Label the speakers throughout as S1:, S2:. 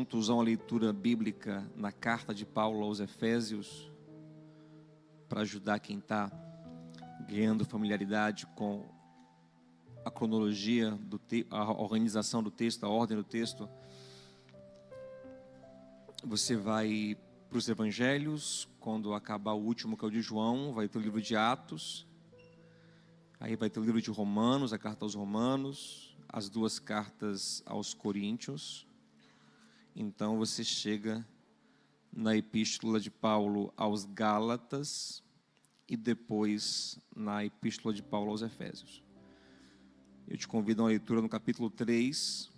S1: juntos a uma leitura bíblica na carta de Paulo aos Efésios, para ajudar quem está ganhando familiaridade com a cronologia, a organização do texto, a ordem do texto. Você vai para os Evangelhos, quando acabar o último, que é o de João, vai ter o livro de Atos, aí vai ter o livro de Romanos, a carta aos Romanos, as duas cartas aos Coríntios. Então você chega na epístola de Paulo aos Gálatas e depois na epístola de Paulo aos Efésios. Eu te convido a uma leitura no capítulo 3.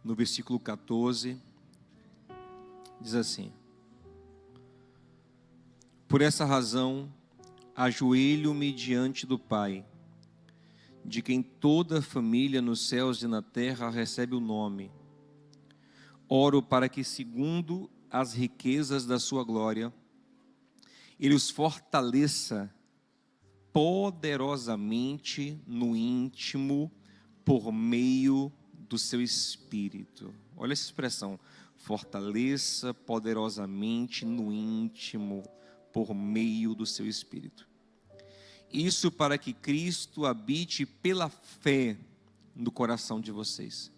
S1: No versículo 14, diz assim: Por essa razão, ajoelho-me diante do Pai, de quem toda a família nos céus e na terra recebe o nome. Oro para que, segundo as riquezas da sua glória, Ele os fortaleça poderosamente no íntimo por meio do seu Espírito. Olha essa expressão: fortaleça poderosamente no íntimo por meio do seu Espírito. Isso para que Cristo habite pela fé no coração de vocês,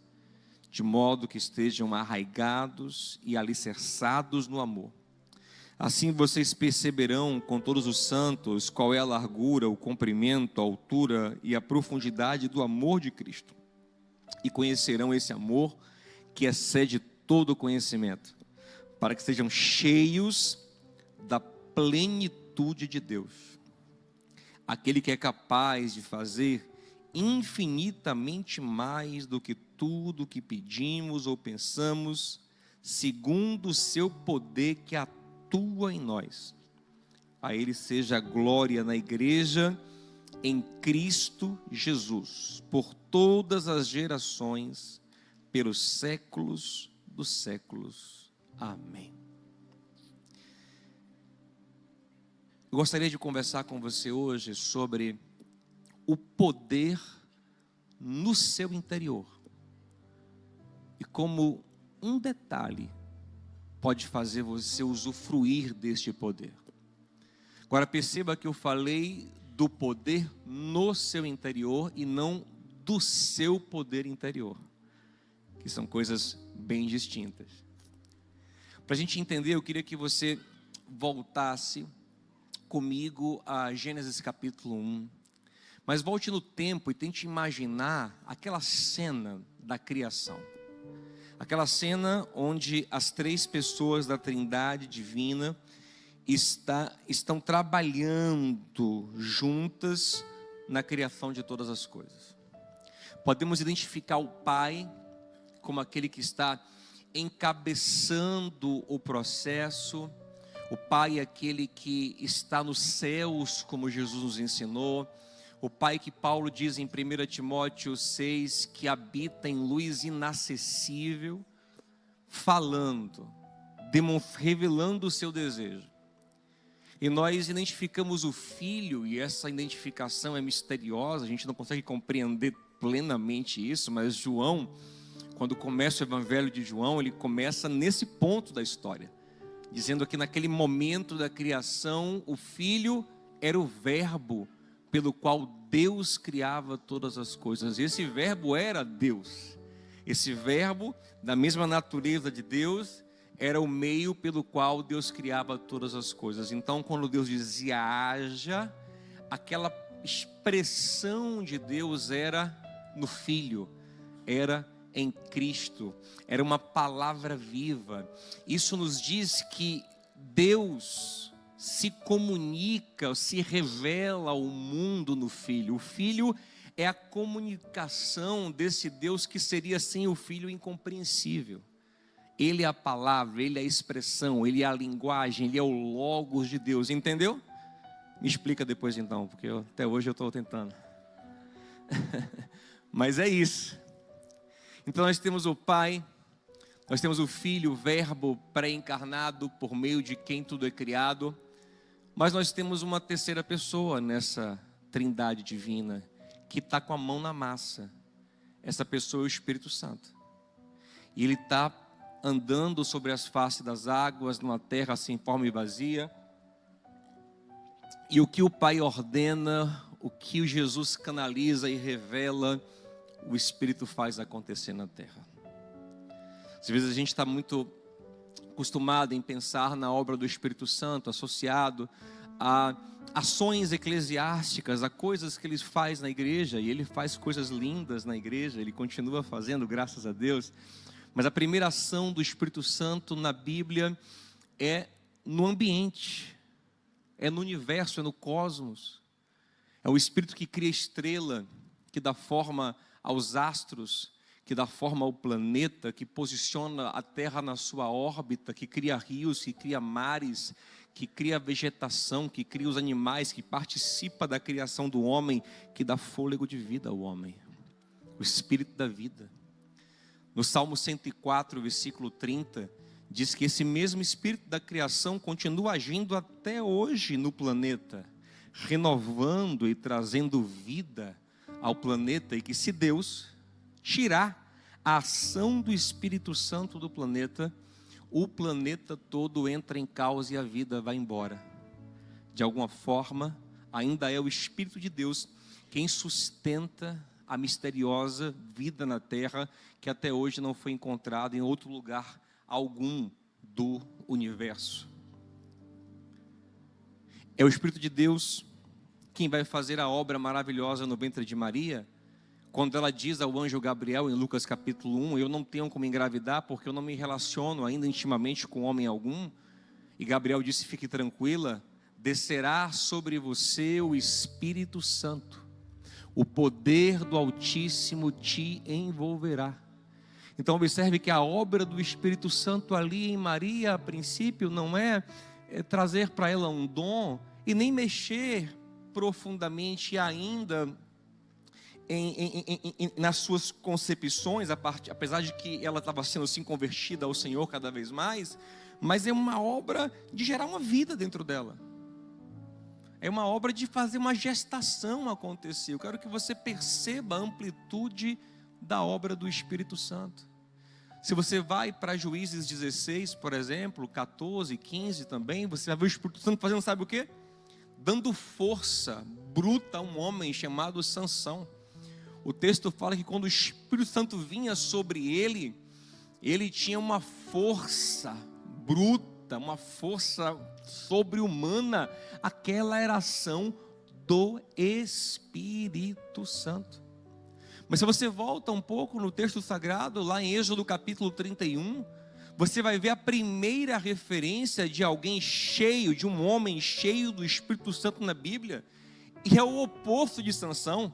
S1: de modo que estejam arraigados e alicerçados no amor. Assim vocês perceberão com todos os santos qual é a largura, o comprimento, a altura e a profundidade do amor de Cristo. E conhecerão esse amor que excede todo o conhecimento, para que sejam cheios da plenitude de Deus. Aquele que é capaz de fazer infinitamente mais do que tudo que pedimos ou pensamos, segundo o seu poder que atua em nós. A Ele seja a glória na igreja, em Cristo Jesus, por todas as gerações, pelos séculos dos séculos. Amém. Eu gostaria de conversar com você hoje sobre o poder no seu interior e como um detalhe pode fazer você usufruir deste poder. Agora perceba que eu falei do poder no seu interior e não do seu poder interior, que são coisas bem distintas. Para a gente entender, eu queria que você voltasse comigo a Gênesis capítulo 1, mas volte no tempo e tente imaginar aquela cena da criação, aquela cena onde as três pessoas da Trindade divina estão trabalhando juntas na criação de todas as coisas. Podemos identificar o Pai como aquele que está encabeçando o processo. O Pai é aquele que está nos céus, como Jesus nos ensinou. O Pai que Paulo diz em 1 Timóteo 6, que habita em luz inacessível, falando, revelando o seu desejo. E nós identificamos o Filho, e essa identificação é misteriosa, a gente não consegue compreender plenamente isso, mas João, quando começa o Evangelho de João, ele começa nesse ponto da história, dizendo que naquele momento da criação, o Filho era o verbo pelo qual Deus criava todas as coisas. Esse verbo era Deus. Esse verbo, da mesma natureza de Deus, era o meio pelo qual Deus criava todas as coisas. Então, quando Deus dizia haja, aquela expressão de Deus era no Filho, era em Cristo, era uma palavra viva. Isso nos diz que Deus se comunica, se revela ao mundo no Filho. O Filho é a comunicação desse Deus que seria sem o Filho incompreensível. Ele é a palavra, Ele é a expressão, Ele é a linguagem, Ele é o logos de Deus, entendeu? Me explica depois então, porque até hoje eu estou tentando. Mas é isso. Então nós temos o Pai, nós temos o Filho, o Verbo pré-encarnado, por meio de quem tudo é criado. Mas nós temos uma terceira pessoa nessa trindade divina, que está com a mão na massa. Essa pessoa é o Espírito Santo. E ele está andando sobre as faces das águas, numa terra sem forma e vazia. E o que o Pai ordena, o que o Jesus canaliza e revela, o Espírito faz acontecer na terra. Às vezes a gente está muito acostumado em pensar na obra do Espírito Santo, associado a ações eclesiásticas, a coisas que ele faz na igreja, e ele faz coisas lindas na igreja, ele continua fazendo, graças a Deus. Mas a primeira ação do Espírito Santo na Bíblia é no ambiente, é no universo, é no cosmos. É o Espírito que cria estrela, que dá forma aos astros, que dá forma ao planeta, que posiciona a Terra na sua órbita, que cria rios, que cria mares, que cria vegetação, que cria os animais, que participa da criação do homem, que dá fôlego de vida ao homem. O Espírito da vida. No Salmo 104, versículo 30, diz que esse mesmo Espírito da criação continua agindo até hoje no planeta, renovando e trazendo vida ao planeta, e que se Deus tirar a ação do Espírito Santo do planeta, o planeta todo entra em caos e a vida vai embora. De alguma forma, ainda é o Espírito de Deus quem sustenta a misteriosa vida na terra, que até hoje não foi encontrada em outro lugar algum do universo. É o Espírito de Deus quem vai fazer a obra maravilhosa no ventre de Maria, quando ela diz ao anjo Gabriel, em Lucas capítulo 1, eu não tenho como engravidar, porque eu não me relaciono ainda intimamente com homem algum. E Gabriel disse, fique tranquila, descerá sobre você o Espírito Santo. O poder do Altíssimo te envolverá. Então observe que a obra do Espírito Santo ali em Maria, a princípio, não é trazer para ela um dom, e nem mexer profundamente ainda nas suas concepções, apesar de que ela estava sendo assim convertida ao Senhor cada vez mais, mas é uma obra de gerar uma vida dentro dela. É uma obra de fazer uma gestação acontecer. Eu quero que você perceba a amplitude da obra do Espírito Santo. Se você vai para Juízes 16, por exemplo, 14, 15 também, você vai ver o Espírito Santo fazendo, sabe o quê? Dando força bruta a um homem chamado Sansão. O texto fala que quando o Espírito Santo vinha sobre ele, ele tinha uma força bruta, uma força sobre-humana. Aquela era a ação do Espírito Santo. Mas se você volta um pouco no texto sagrado, lá em Êxodo capítulo 31, você vai ver a primeira referência de alguém cheio, de um homem cheio do Espírito Santo na Bíblia, e é o oposto de Sansão.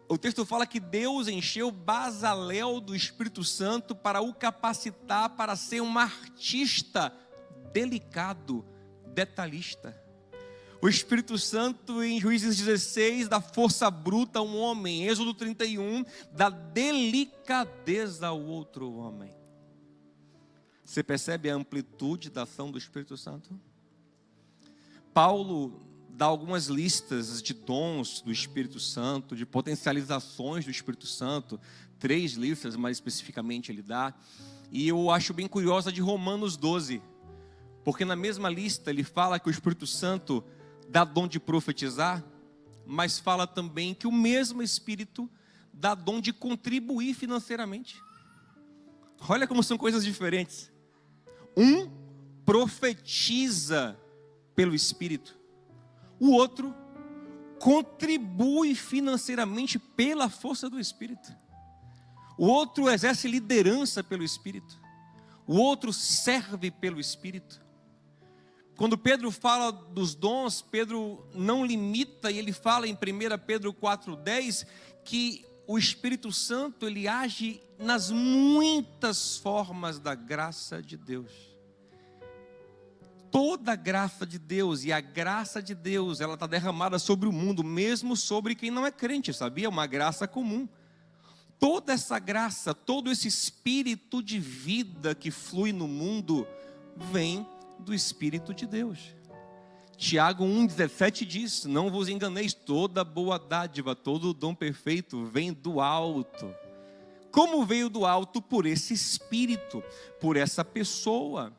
S1: O texto fala que Deus encheu Bazalel do Espírito Santo para o capacitar para ser um artista delicado, detalhista. O Espírito Santo em Juízes 16 dá força bruta a um homem, em Êxodo 31 dá delicadeza ao outro homem. Você percebe a amplitude da ação do Espírito Santo? Paulo dá algumas listas de dons do Espírito Santo, de potencializações do Espírito Santo, 3 listas mais especificamente ele dá, e eu acho bem curiosa de Romanos 12, porque na mesma lista ele fala que o Espírito Santo dá dom de profetizar, mas fala também que o mesmo Espírito dá dom de contribuir financeiramente. Olha como são coisas diferentes. Um profetiza pelo Espírito, o outro contribui financeiramente pela força do Espírito. O outro exerce liderança pelo Espírito. O outro serve pelo Espírito. Quando Pedro fala dos dons, Pedro não limita, e ele fala em 1 Pedro 4,10, que o Espírito Santo, ele age nas muitas formas da graça de Deus. Toda a graça de Deus, e a graça de Deus, ela está derramada sobre o mundo, mesmo sobre quem não é crente, sabia? Uma graça comum. Toda essa graça, todo esse espírito de vida que flui no mundo, vem do Espírito de Deus. Tiago 1,17 diz: não vos enganeis, toda boa dádiva, todo dom perfeito vem do alto. Como veio do alto? Por esse Espírito, por essa pessoa,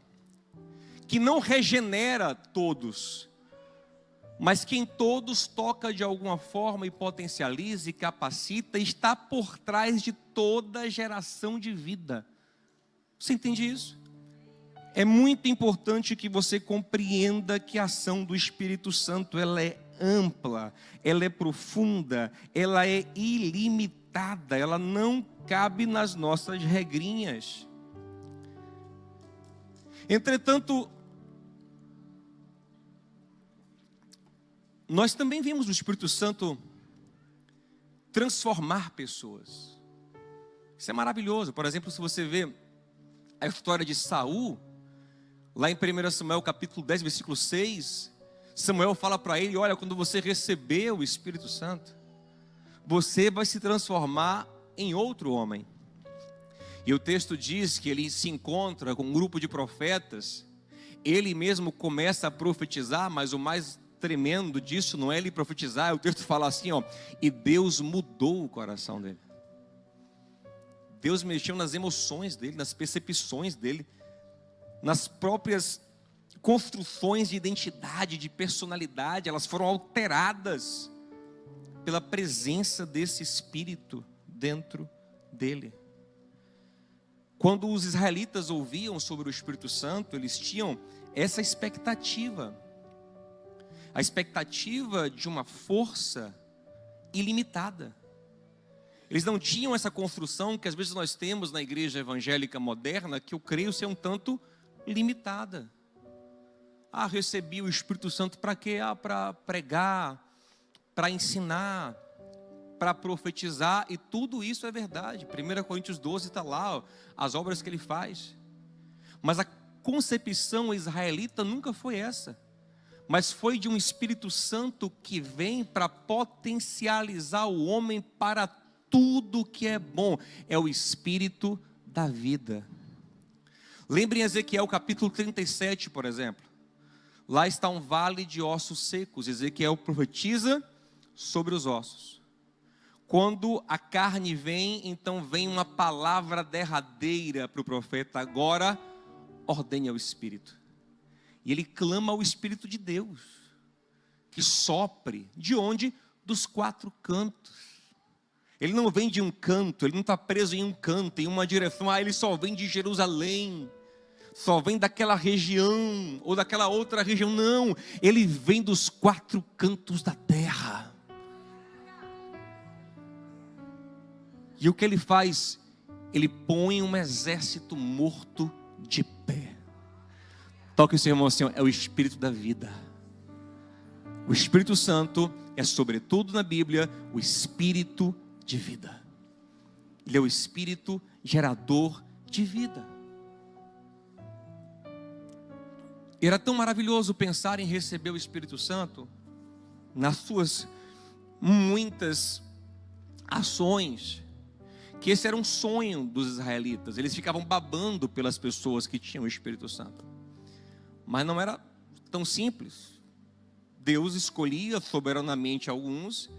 S1: que não regenera todos, mas que em todos toca de alguma forma e potencializa e capacita, e está por trás de toda geração de vida. Você entende isso? É muito importante que você compreenda que a ação do Espírito Santo, ela é ampla, ela é profunda, ela é ilimitada, ela não cabe nas nossas regrinhas. Entretanto, nós também vimos o Espírito Santo transformar pessoas. Isso é maravilhoso. Por exemplo, se você vê a história de Saul, lá em 1 Samuel capítulo 10, versículo 6, Samuel fala para ele: olha, quando você receber o Espírito Santo, você vai se transformar em outro homem. E o texto diz que ele se encontra com um grupo de profetas, ele mesmo começa a profetizar, mas o mais tremendo disso não é ele profetizar, o texto fala assim, ó, e Deus mudou o coração dele. Deus mexeu nas emoções dele, nas percepções dele, nas próprias construções de identidade, de personalidade, elas foram alteradas pela presença desse Espírito dentro dele. Quando os israelitas ouviam sobre o Espírito Santo, eles tinham essa expectativa, a expectativa de uma força ilimitada. Eles não tinham essa construção que às vezes nós temos na igreja evangélica moderna, que eu creio ser um tanto limitada. Recebi o Espírito Santo para quê? Para pregar, para ensinar, para profetizar, e tudo isso é verdade. 1 Coríntios 12 está lá, ó, as obras que ele faz. Mas a concepção israelita nunca foi essa, mas foi de um Espírito Santo que vem para potencializar o homem para tudo que é bom. É o Espírito da vida. Lembrem Ezequiel capítulo 37, por exemplo. Lá está um vale de ossos secos. Ezequiel profetiza sobre os ossos. Quando a carne vem, então vem uma palavra derradeira para o profeta: agora ordene ao Espírito. E ele clama ao Espírito de Deus, que sopre, de onde? Dos quatro cantos. Ele não vem de um canto, ele não está preso em um canto, em uma direção. Ele só vem de Jerusalém, só vem daquela região, ou daquela outra região. Não, ele vem dos quatro cantos da terra. E o que ele faz? Ele põe um exército morto de pé. Toque o seu irmão assim: é o Espírito da vida. O Espírito Santo é, sobretudo na Bíblia, o Espírito de vida. Ele é o Espírito gerador de vida. Era tão maravilhoso pensar em receber o Espírito Santo nas suas muitas ações, que esse era um sonho dos israelitas. Eles ficavam babando pelas pessoas que tinham o Espírito Santo, mas não era tão simples. Deus escolhia soberanamente alguns,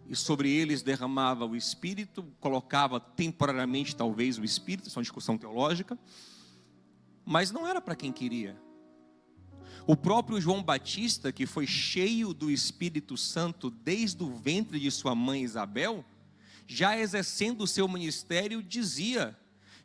S1: e sobre eles derramava o Espírito, colocava temporariamente talvez o Espírito. Isso é uma discussão teológica, mas não era para quem queria. O próprio João Batista, que foi cheio do Espírito Santo desde o ventre de sua mãe Isabel, já exercendo o seu ministério, dizia: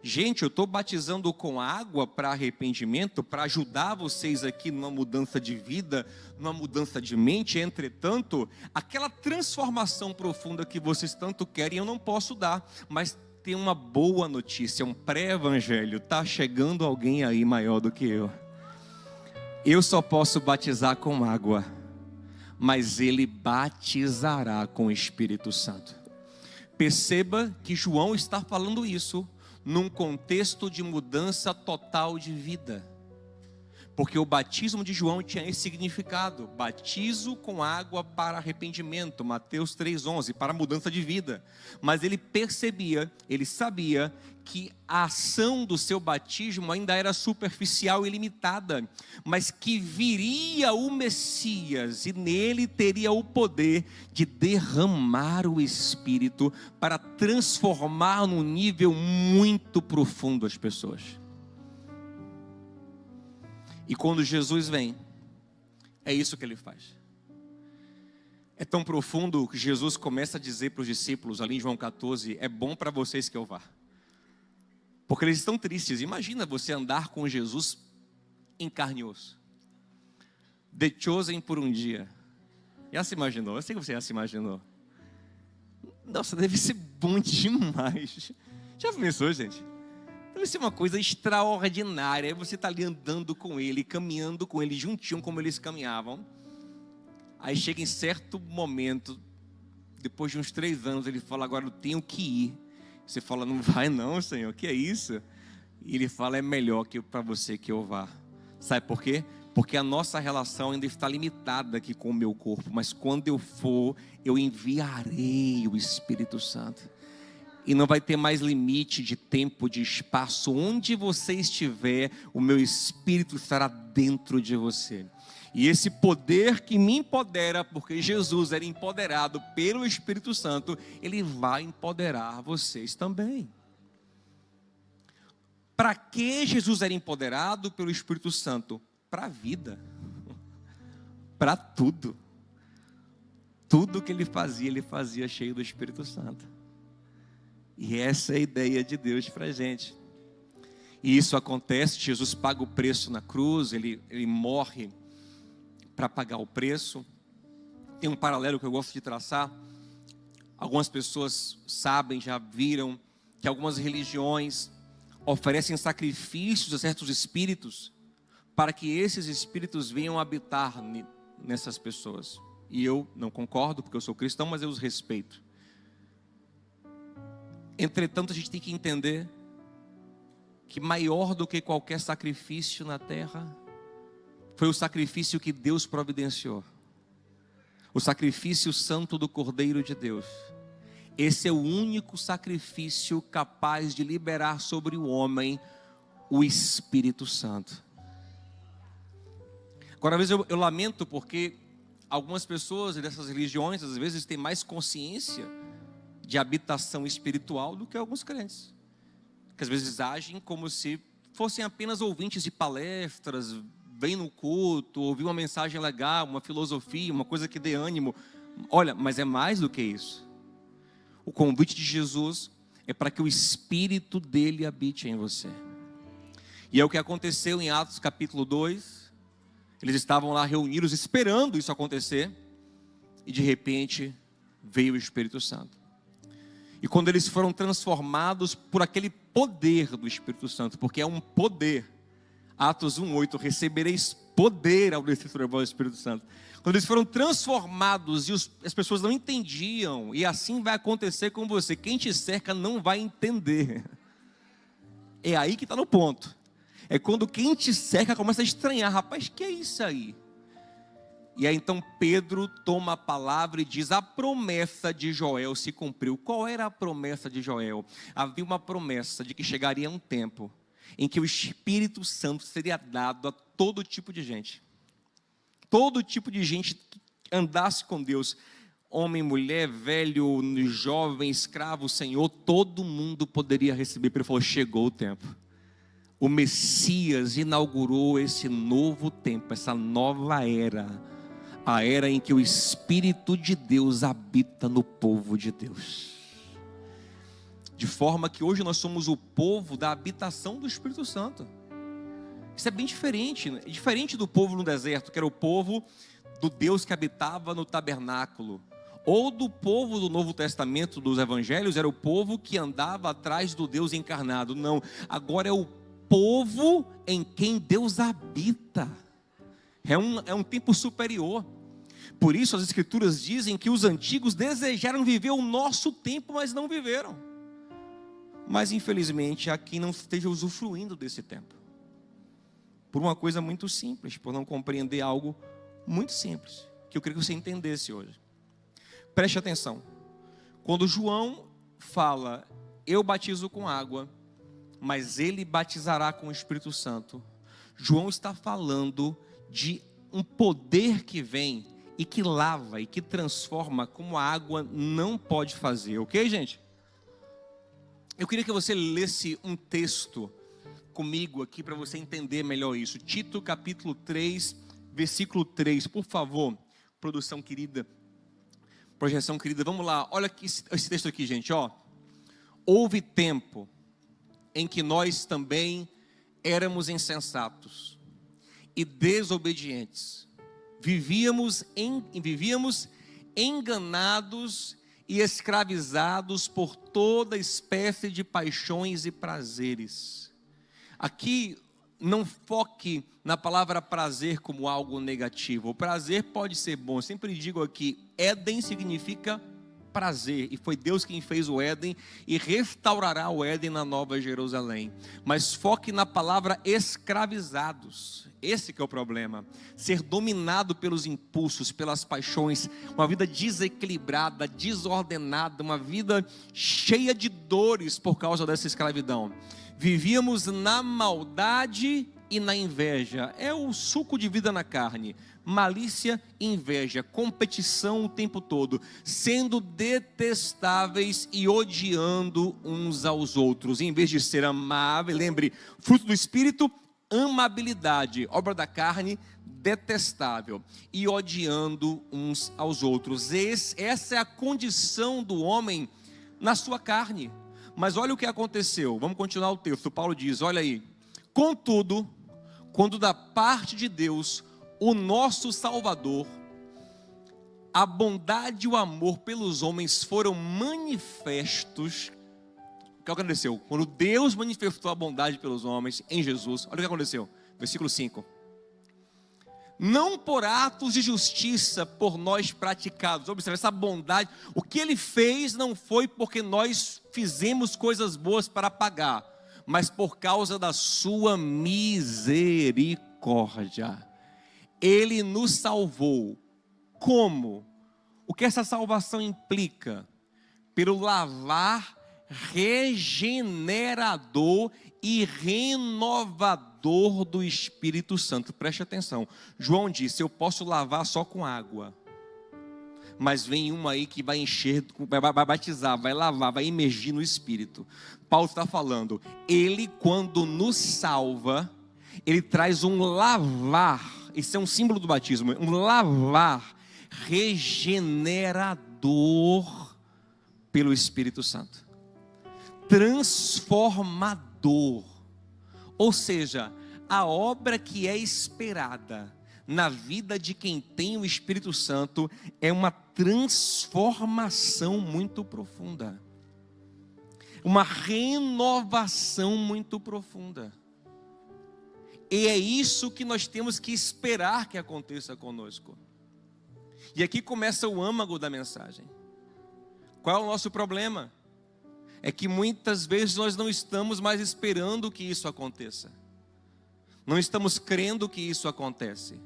S1: gente, eu estou batizando com água para arrependimento, para ajudar vocês aqui numa mudança de vida, numa mudança de mente. Entretanto, aquela transformação profunda que vocês tanto querem, eu não posso dar. Mas tem uma boa notícia, um pré-evangelho: está chegando alguém aí maior do que eu. Eu só posso batizar com água, mas ele batizará com o Espírito Santo. Perceba que João está falando isso num contexto de mudança total de vida. Porque o batismo de João tinha esse significado: batizo com água para arrependimento, Mateus 3,11, para mudança de vida. Mas ele percebia, ele sabia que a ação do seu batismo ainda era superficial e limitada, mas que viria o Messias e nele teria o poder de derramar o Espírito para transformar num nível muito profundo as pessoas. E quando Jesus vem, é isso que ele faz. É tão profundo que Jesus começa a dizer para os discípulos, ali em João 14, é bom para vocês que eu vá. Porque eles estão tristes. Imagina você andar com Jesus em carne e osso. The Chosen por um dia. Já se imaginou? Eu sei que você já se imaginou. Nossa, deve ser bom demais. Já pensou, gente? Deve ser uma coisa extraordinária. Aí você está ali andando com ele, caminhando com ele, juntinho como eles caminhavam. Aí chega em certo momento, depois de uns 3 anos, ele fala, agora eu tenho que ir. Você fala, não vai não, Senhor, que é isso? E ele fala, é melhor que para você que eu vá. Sabe por quê? Porque a nossa relação ainda está limitada aqui com o meu corpo. Mas quando eu for, eu enviarei o Espírito Santo. E não vai ter mais limite de tempo, de espaço. Onde você estiver, o meu Espírito estará dentro de você. E esse poder que me empodera, porque Jesus era empoderado pelo Espírito Santo, ele vai empoderar vocês também. Para que Jesus era empoderado pelo Espírito Santo? Para a vida. Para tudo. Tudo que ele fazia cheio do Espírito Santo. E essa é a ideia de Deus para a gente. E isso acontece, Jesus paga o preço na cruz, ele morre para pagar o preço. Tem um paralelo que eu gosto de traçar. Algumas pessoas sabem, já viram, que algumas religiões oferecem sacrifícios a certos espíritos, para que esses espíritos venham habitar nessas pessoas. E eu não concordo, porque eu sou cristão, mas eu os respeito. Entretanto, a gente tem que entender que maior do que qualquer sacrifício na terra foi o sacrifício que Deus providenciou. O sacrifício santo do Cordeiro de Deus. Esse é o único sacrifício capaz de liberar sobre o homem o Espírito Santo. Agora, às vezes eu lamento porque algumas pessoas dessas religiões, às vezes, têm mais consciência de habitação espiritual do que alguns crentes, que às vezes agem como se fossem apenas ouvintes de palestras, vêm no culto, ouvir uma mensagem legal, uma filosofia, uma coisa que dê ânimo. Olha, mas é mais do que isso. O convite de Jesus é para que o Espírito dele habite em você. E é o que aconteceu em Atos capítulo 2. Eles estavam lá reunidos esperando isso acontecer, e de repente veio o Espírito Santo. E quando eles foram transformados por aquele poder do Espírito Santo, porque é um poder, Atos 1:8, recebereis poder ao descer sobre vós o Espírito Santo. Quando eles foram transformados e as pessoas não entendiam, e assim vai acontecer com você, quem te cerca não vai entender. É aí que está no ponto. É quando quem te cerca começa a estranhar, rapaz, que é isso aí? E aí então Pedro toma a palavra e diz, a promessa de Joel se cumpriu. Qual era a promessa de Joel? Havia uma promessa de que chegaria um tempo em que o Espírito Santo seria dado a todo tipo de gente. Todo tipo de gente que andasse com Deus. Homem, mulher, velho, jovem, escravo, senhor, todo mundo poderia receber. Ele falou, chegou o tempo. O Messias inaugurou esse novo tempo, essa nova era. A era em que o Espírito de Deus habita no povo de Deus. De forma que hoje nós somos o povo da habitação do Espírito Santo. Isso é bem diferente, né? É diferente do povo no deserto, que era o povo do Deus que habitava no tabernáculo. Ou do povo do Novo Testamento, dos Evangelhos, era o povo que andava atrás do Deus encarnado. Não, agora é o povo em quem Deus habita. É um tempo superior. Por isso as Escrituras dizem que os antigos desejaram viver o nosso tempo, mas não viveram. Mas infelizmente há quem não esteja usufruindo desse tempo. por uma coisa muito simples, por não compreender algo muito simples, que eu queria que você entendesse hoje. Preste atenção. Quando João fala, eu batizo com água, mas ele batizará com o Espírito Santo, João está falando de um poder que vem e que lava e que transforma como a água não pode fazer, ok, gente? Eu queria que você lesse um texto comigo aqui para você entender melhor isso. Tito capítulo 3, versículo 3, por favor, produção querida, projeção querida, vamos lá, olha aqui, esse texto aqui, gente, ó. Houve tempo em que nós também éramos insensatos e desobedientes, vivíamos enganados e escravizados por toda espécie de paixões e prazeres. Aqui não foque na palavra prazer como algo negativo. O prazer pode ser bom. Eu sempre digo aqui, Éden significa prazer, e foi Deus quem fez o Éden e restaurará o Éden na Nova Jerusalém. Mas foque na palavra escravizados. Esse que é o problema. Ser dominado pelos impulsos, pelas paixões, uma vida desequilibrada, desordenada, uma vida cheia de dores por causa dessa escravidão. Vivíamos na maldade e na inveja. É o suco de vida na carne. Malícia e inveja, competição o tempo todo, sendo detestáveis e odiando uns aos outros. Em vez de ser amável, lembre, fruto do Espírito, amabilidade, obra da carne, detestável, e odiando uns aos outros. Essa é a condição do homem na sua carne. Mas olha o que aconteceu, vamos continuar o texto. Paulo diz, olha aí, contudo, quando da parte de Deus, o nosso Salvador, a bondade e o amor pelos homens foram manifestos. O que aconteceu? Quando Deus manifestou a bondade pelos homens em Jesus, olha o que aconteceu, versículo 5. Não por atos de justiça por nós praticados. Observe essa bondade. O que ele fez não foi porque nós fizemos coisas boas para pagar, mas por causa da sua misericórdia. Ele nos salvou. Como? O que essa salvação implica? Pelo lavar regenerador e renovador do Espírito Santo. Preste atenção. João disse, eu posso lavar só com água, mas vem uma aí que vai encher, vai batizar, vai lavar, vai imergir no Espírito. Paulo está falando, ele quando nos salva, ele traz um lavar. Isso é um símbolo do batismo, um lavar regenerador pelo Espírito Santo, transformador. Ou seja, a obra que é esperada na vida de quem tem o Espírito Santo é uma transformação muito profunda, uma renovação muito profunda. E é isso que nós temos que esperar que aconteça conosco. E aqui começa o âmago da mensagem. Qual é o nosso problema? É que muitas vezes nós não estamos mais esperando que isso aconteça. Não estamos crendo que isso acontece.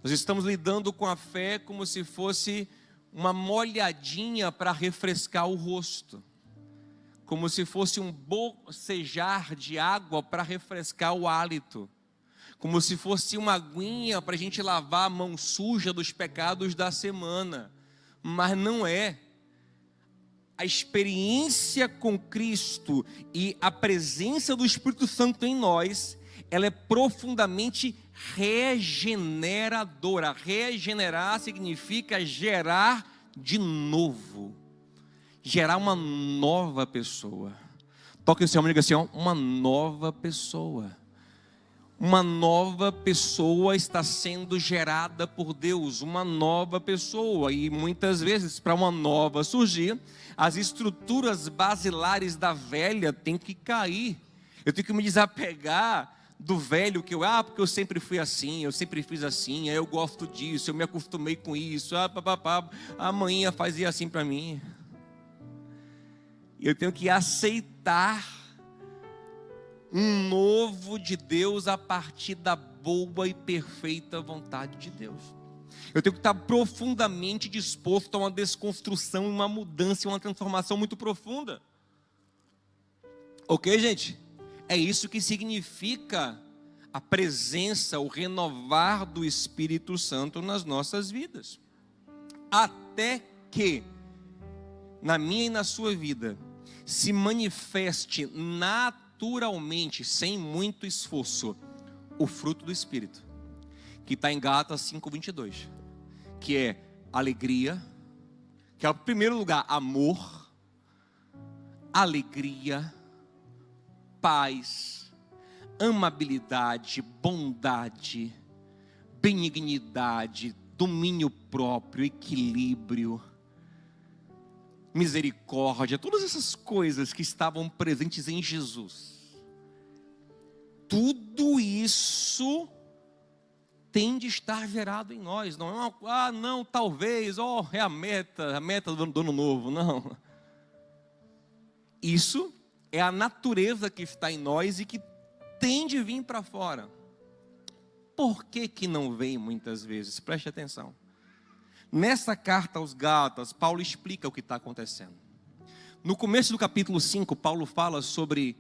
S1: Nós estamos lidando com a fé como se fosse uma molhadinha para refrescar o rosto. Como se fosse um bocejar de água para refrescar o hálito. Como se fosse uma aguinha para a gente lavar a mão suja dos pecados da semana. Mas não é. A experiência com Cristo e a presença do Espírito Santo em nós, ela é profundamente regeneradora. Regenerar significa gerar de novo. Gerar uma nova pessoa. Toque o seu amigo e diga assim, ó, uma nova pessoa. Uma nova pessoa está sendo gerada por Deus, uma nova pessoa. E muitas vezes, para uma nova surgir, as estruturas basilares da velha têm que cair. Eu tenho que me desapegar do velho que porque eu sempre fui assim, eu sempre fiz assim, eu gosto disso, eu me acostumei com isso, a mãinha fazia assim para mim. Eu tenho que aceitar um novo de Deus a partir da boa e perfeita vontade de Deus. Eu tenho que estar profundamente disposto a uma desconstrução, uma mudança, uma transformação muito profunda. Ok, gente? É isso que significa a presença, o renovar do Espírito Santo nas nossas vidas. Até que, na minha e na sua vida, se manifeste naturalmente, sem muito esforço, o fruto do Espírito, que está em Gálatas 5:22, que é alegria, que é o primeiro lugar, amor, alegria, paz, amabilidade, bondade, benignidade, domínio próprio, equilíbrio, misericórdia, todas essas coisas que estavam presentes em Jesus. Tudo isso tem de estar gerado em nós. Não é uma, não, talvez, é a meta do ano novo, não. Isso é a natureza que está em nós e que tem de vir para fora. Por que que não vem muitas vezes? Preste atenção. Nessa carta aos Gálatas, Paulo explica o que está acontecendo. No começo do capítulo 5, Paulo fala sobre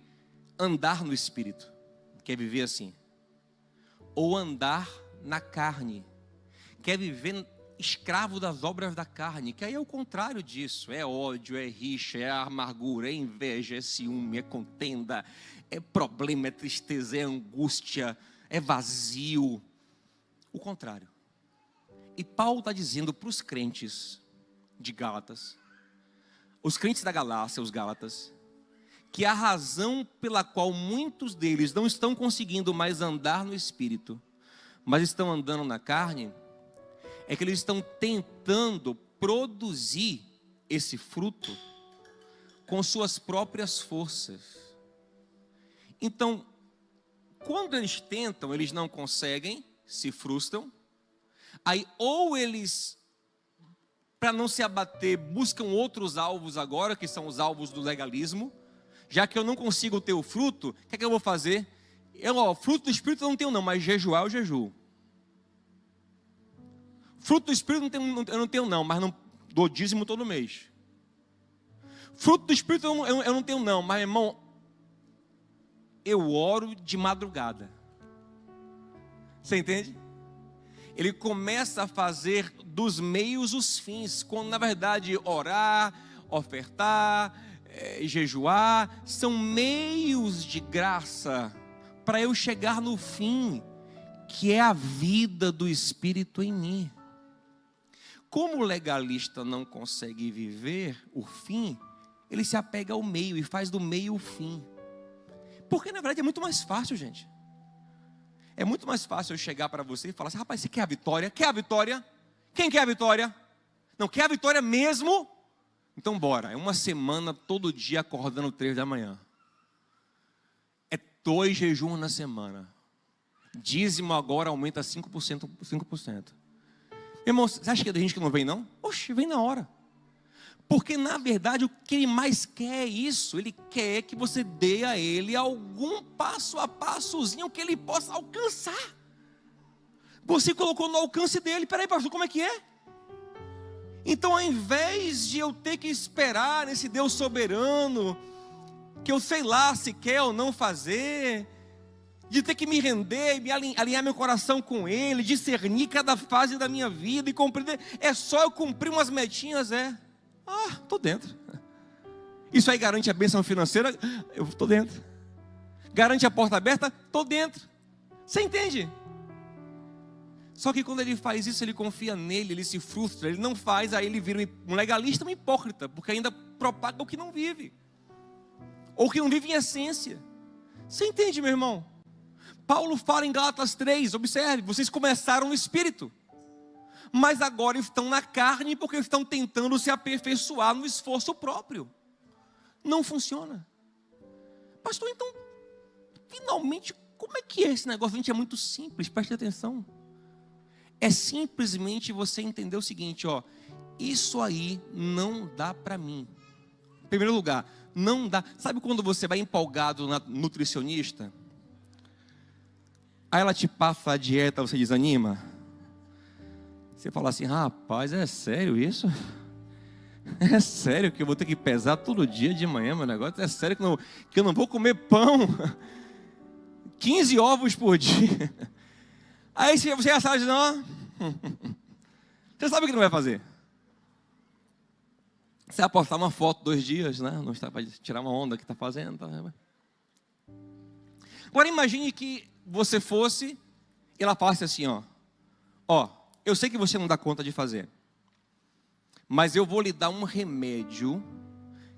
S1: andar no Espírito, que é viver assim. Ou andar na carne, que é viver escravo das obras da carne, que aí é o contrário disso. É ódio, é rixa, é amargura, é inveja, é ciúme, é contenda, é problema, é tristeza, é angústia, é vazio. O contrário. E Paulo está dizendo para os crentes de Gálatas, os crentes da Galácia, os Gálatas, que a razão pela qual muitos deles não estão conseguindo mais andar no Espírito, mas estão andando na carne, é que eles estão tentando produzir esse fruto com suas próprias forças. Então, quando eles tentam, eles não conseguem, se frustram. Aí ou eles, para não se abater, buscam outros alvos agora, que são os alvos do legalismo. Já que eu não consigo ter o fruto, o que é que eu vou fazer? Fruto do Espírito eu não tenho não, mas jejuar eu jejuo. Fruto do Espírito eu não tenho não, mas não dou dízimo todo mês. Fruto do Espírito eu não tenho não, mas irmão, eu oro de madrugada. Você entende? Ele começa a fazer dos meios os fins, quando na verdade orar, ofertar, jejuar, são meios de graça para eu chegar no fim, que é a vida do Espírito em mim. Como o legalista não consegue viver o fim, ele se apega ao meio e faz do meio o fim. Porque na verdade é muito mais fácil, gente. É muito mais fácil eu chegar para você e falar assim: rapaz, você quer a vitória? Quer a vitória? Quem quer a vitória? Não, quer a vitória mesmo? Então bora, é uma semana todo dia acordando 3 da manhã. É 2 jejuns na semana. Dízimo agora aumenta 5%. 5%. Irmão, você acha que é da gente que não vem não? Oxe, vem na hora. Porque na verdade o que ele mais quer é isso. Ele quer que você dê a ele algum passo a passozinho que ele possa alcançar. Você colocou no alcance dele. Peraí, pastor, como é que é? Então ao invés de eu ter que esperar nesse Deus soberano, que eu sei lá se quer ou não fazer, de ter que me render, me alinhar meu coração com Ele, discernir cada fase da minha vida e compreender, é só eu cumprir umas metinhas, estou dentro. Isso aí garante a bênção financeira? Eu estou dentro. Garante a porta aberta? Estou dentro. Você entende? Só que quando ele faz isso, ele confia nele, ele se frustra, ele não faz, aí ele vira um legalista, um hipócrita, porque ainda propaga o que não vive, ou que não vive em essência. Você entende, meu irmão? Paulo fala em Gálatas 3, observe, vocês começaram no Espírito, mas agora estão na carne, porque estão tentando se aperfeiçoar no esforço próprio. Não funciona. Pastor, então, finalmente, como é que é esse negócio? A gente é muito simples, preste atenção. É simplesmente você entender o seguinte, isso aí não dá para mim. primeiro lugar, não dá. Sabe quando você vai empolgado na nutricionista? Aí ela te passa a dieta, você desanima? Você fala assim, rapaz, é sério isso? É sério que eu vou ter que pesar todo dia de manhã, meu negócio? É sério que eu não vou comer pão? 15 ovos por dia. Aí você já sabe, não. Você sabe o que não vai fazer. Você vai postar uma foto 2 dias, né? Não está para tirar uma onda que está fazendo. Tá? Agora imagine que você fosse e ela falasse assim, ó, eu sei que você não dá conta de fazer, mas eu vou lhe dar um remédio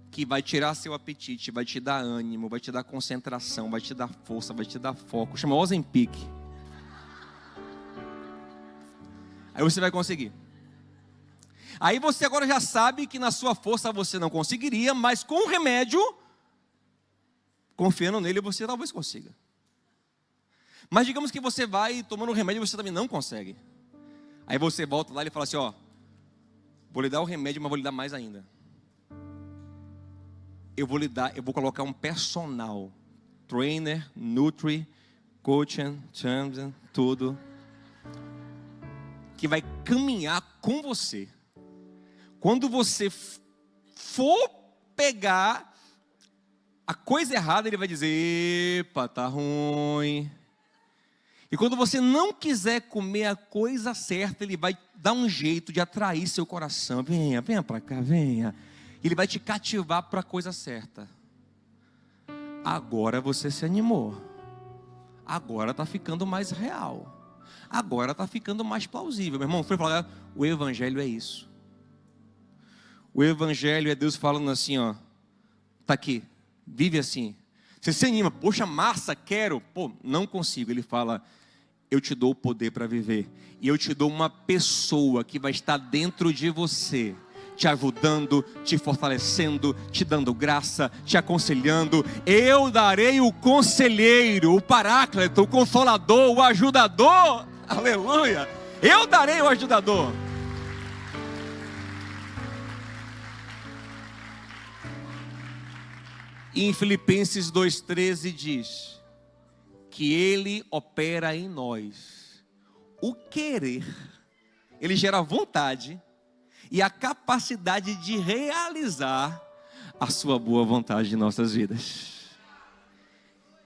S1: que vai tirar seu apetite, vai te dar ânimo, vai te dar concentração, vai te dar força, vai te dar foco. Chama Ozempic. Aí você vai conseguir. Aí você agora já sabe que na sua força você não conseguiria, mas com o remédio, confiando nele, você talvez consiga. Mas digamos que você vai tomando o remédio e você também não consegue. Aí você volta lá e fala assim, vou lhe dar o remédio, mas vou lhe dar mais ainda. Eu vou colocar um personal trainer, nutri, coaching, champion, tudo, que vai caminhar com você. Quando você for pegar a coisa errada, ele vai dizer, epa, tá ruim. E quando você não quiser comer a coisa certa, ele vai dar um jeito de atrair seu coração. Venha para cá, venha. Ele vai te cativar para a coisa certa. Agora você se animou. Agora está ficando mais real. Agora está ficando mais plausível. Meu irmão, foi falar, o evangelho é isso. O evangelho é Deus falando assim, tá aqui, vive assim. Você se anima, poxa, massa, quero. Pô, não consigo. Ele fala, eu te dou o poder para viver. E eu te dou uma pessoa que vai estar dentro de você, te ajudando, te fortalecendo, te dando graça, te aconselhando. Eu darei o conselheiro, o paráclito, o consolador, o ajudador. Aleluia. Eu darei o ajudador. E em Filipenses 2,13 diz que Ele opera em nós o querer, Ele gera a vontade e a capacidade de realizar a sua boa vontade em nossas vidas.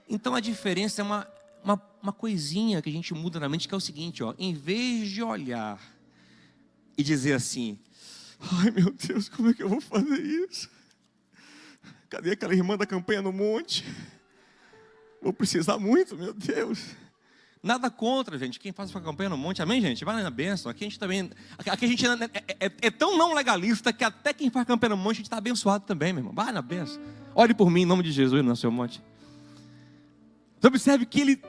S1: Então a diferença é uma coisinha que a gente muda na mente, que é o seguinte, em vez de olhar e dizer assim, ai meu Deus, como é que eu vou fazer isso? Cadê aquela irmã da campanha no monte? Vou precisar muito, meu Deus. Nada contra, gente, quem faz a campanha no monte, amém, gente? Vai na bênção. Aqui a gente também, aqui a gente é tão não legalista que até quem faz a campanha no monte, a gente está abençoado também, meu irmão. Vai na bênção. Ore por mim, em nome de Jesus, no seu monte. Você observe que ele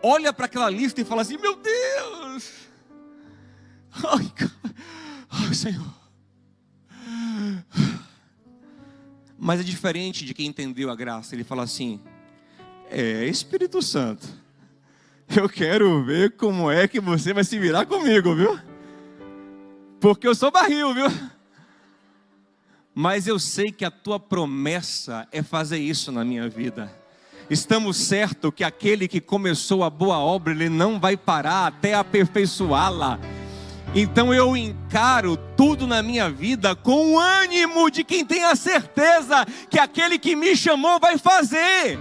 S1: olha para aquela lista e fala assim, meu Deus. Ai, Senhor. Mas é diferente de quem entendeu a graça. Ele fala assim, Espírito Santo, eu quero ver como é que você vai se virar comigo, viu? Porque eu sou barril, viu? Mas eu sei que a tua promessa é fazer isso na minha vida. Estamos certos que aquele que começou a boa obra, ele não vai parar até aperfeiçoá-la. Então eu encaro tudo na minha vida com o ânimo de quem tem a certeza que aquele que me chamou vai fazer.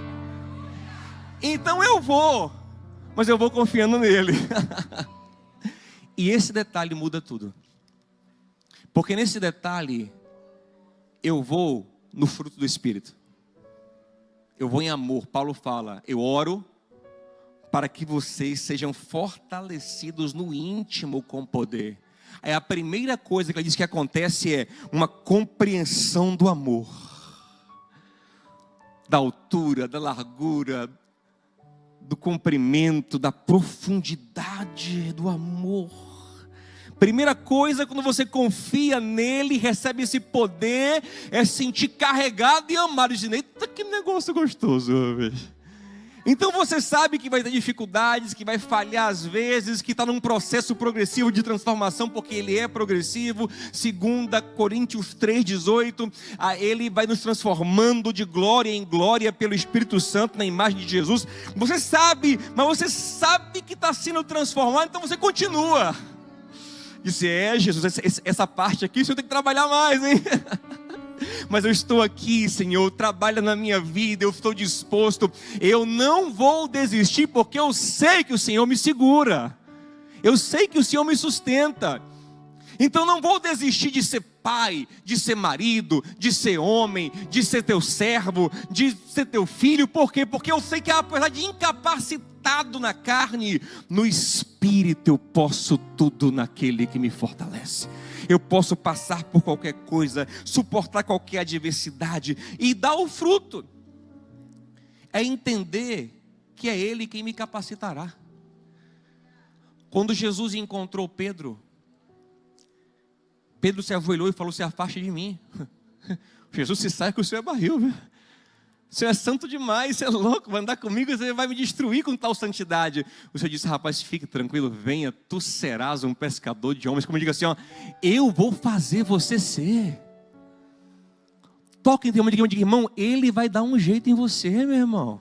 S1: Então eu vou, mas eu vou confiando nele. E esse detalhe muda tudo. Porque nesse detalhe, eu vou no fruto do Espírito. Eu vou em amor. Paulo fala, eu oro para que vocês sejam fortalecidos no íntimo com poder. Aí a primeira coisa que ele diz que acontece é uma compreensão do amor. Da altura, da largura, do comprimento, da profundidade do amor. Primeira coisa, quando você confia nele, recebe esse poder, é sentir carregado e amado. Dizendo, eita, que negócio gostoso, velho. Então você sabe que vai ter dificuldades, que vai falhar às vezes, que está num processo progressivo de transformação, porque ele é progressivo. 2 Coríntios 3,18, ele vai nos transformando de glória em glória pelo Espírito Santo na imagem de Jesus. Você sabe, mas você sabe que está sendo transformado, então você continua. Disse, Jesus, essa parte aqui o Senhor tem que trabalhar mais, hein? Mas eu estou aqui, Senhor, trabalha na minha vida, eu estou disposto, eu não vou desistir, porque eu sei que o Senhor me segura, eu sei que o Senhor me sustenta. Então não vou desistir de ser pai, de ser marido, de ser homem, de ser teu servo, de ser teu filho. Por quê? Porque eu sei que apesar de incapacitado na carne, no espírito eu posso tudo naquele que me fortalece. Eu posso passar por qualquer coisa, suportar qualquer adversidade e dar o fruto. É entender que é Ele quem me capacitará. Quando Jesus encontrou Pedro, Pedro se ajoelhou e falou, se afaste de mim. Jesus, se sai que o Senhor é barril, viu? O Senhor é santo demais, você é louco, vai andar comigo, você vai me destruir com tal santidade. O Senhor disse, rapaz, fique tranquilo, venha, tu serás um pescador de homens. Como diga assim, ó, eu vou fazer você ser. Toque em termo, diga, irmão, Ele vai dar um jeito em você, meu irmão.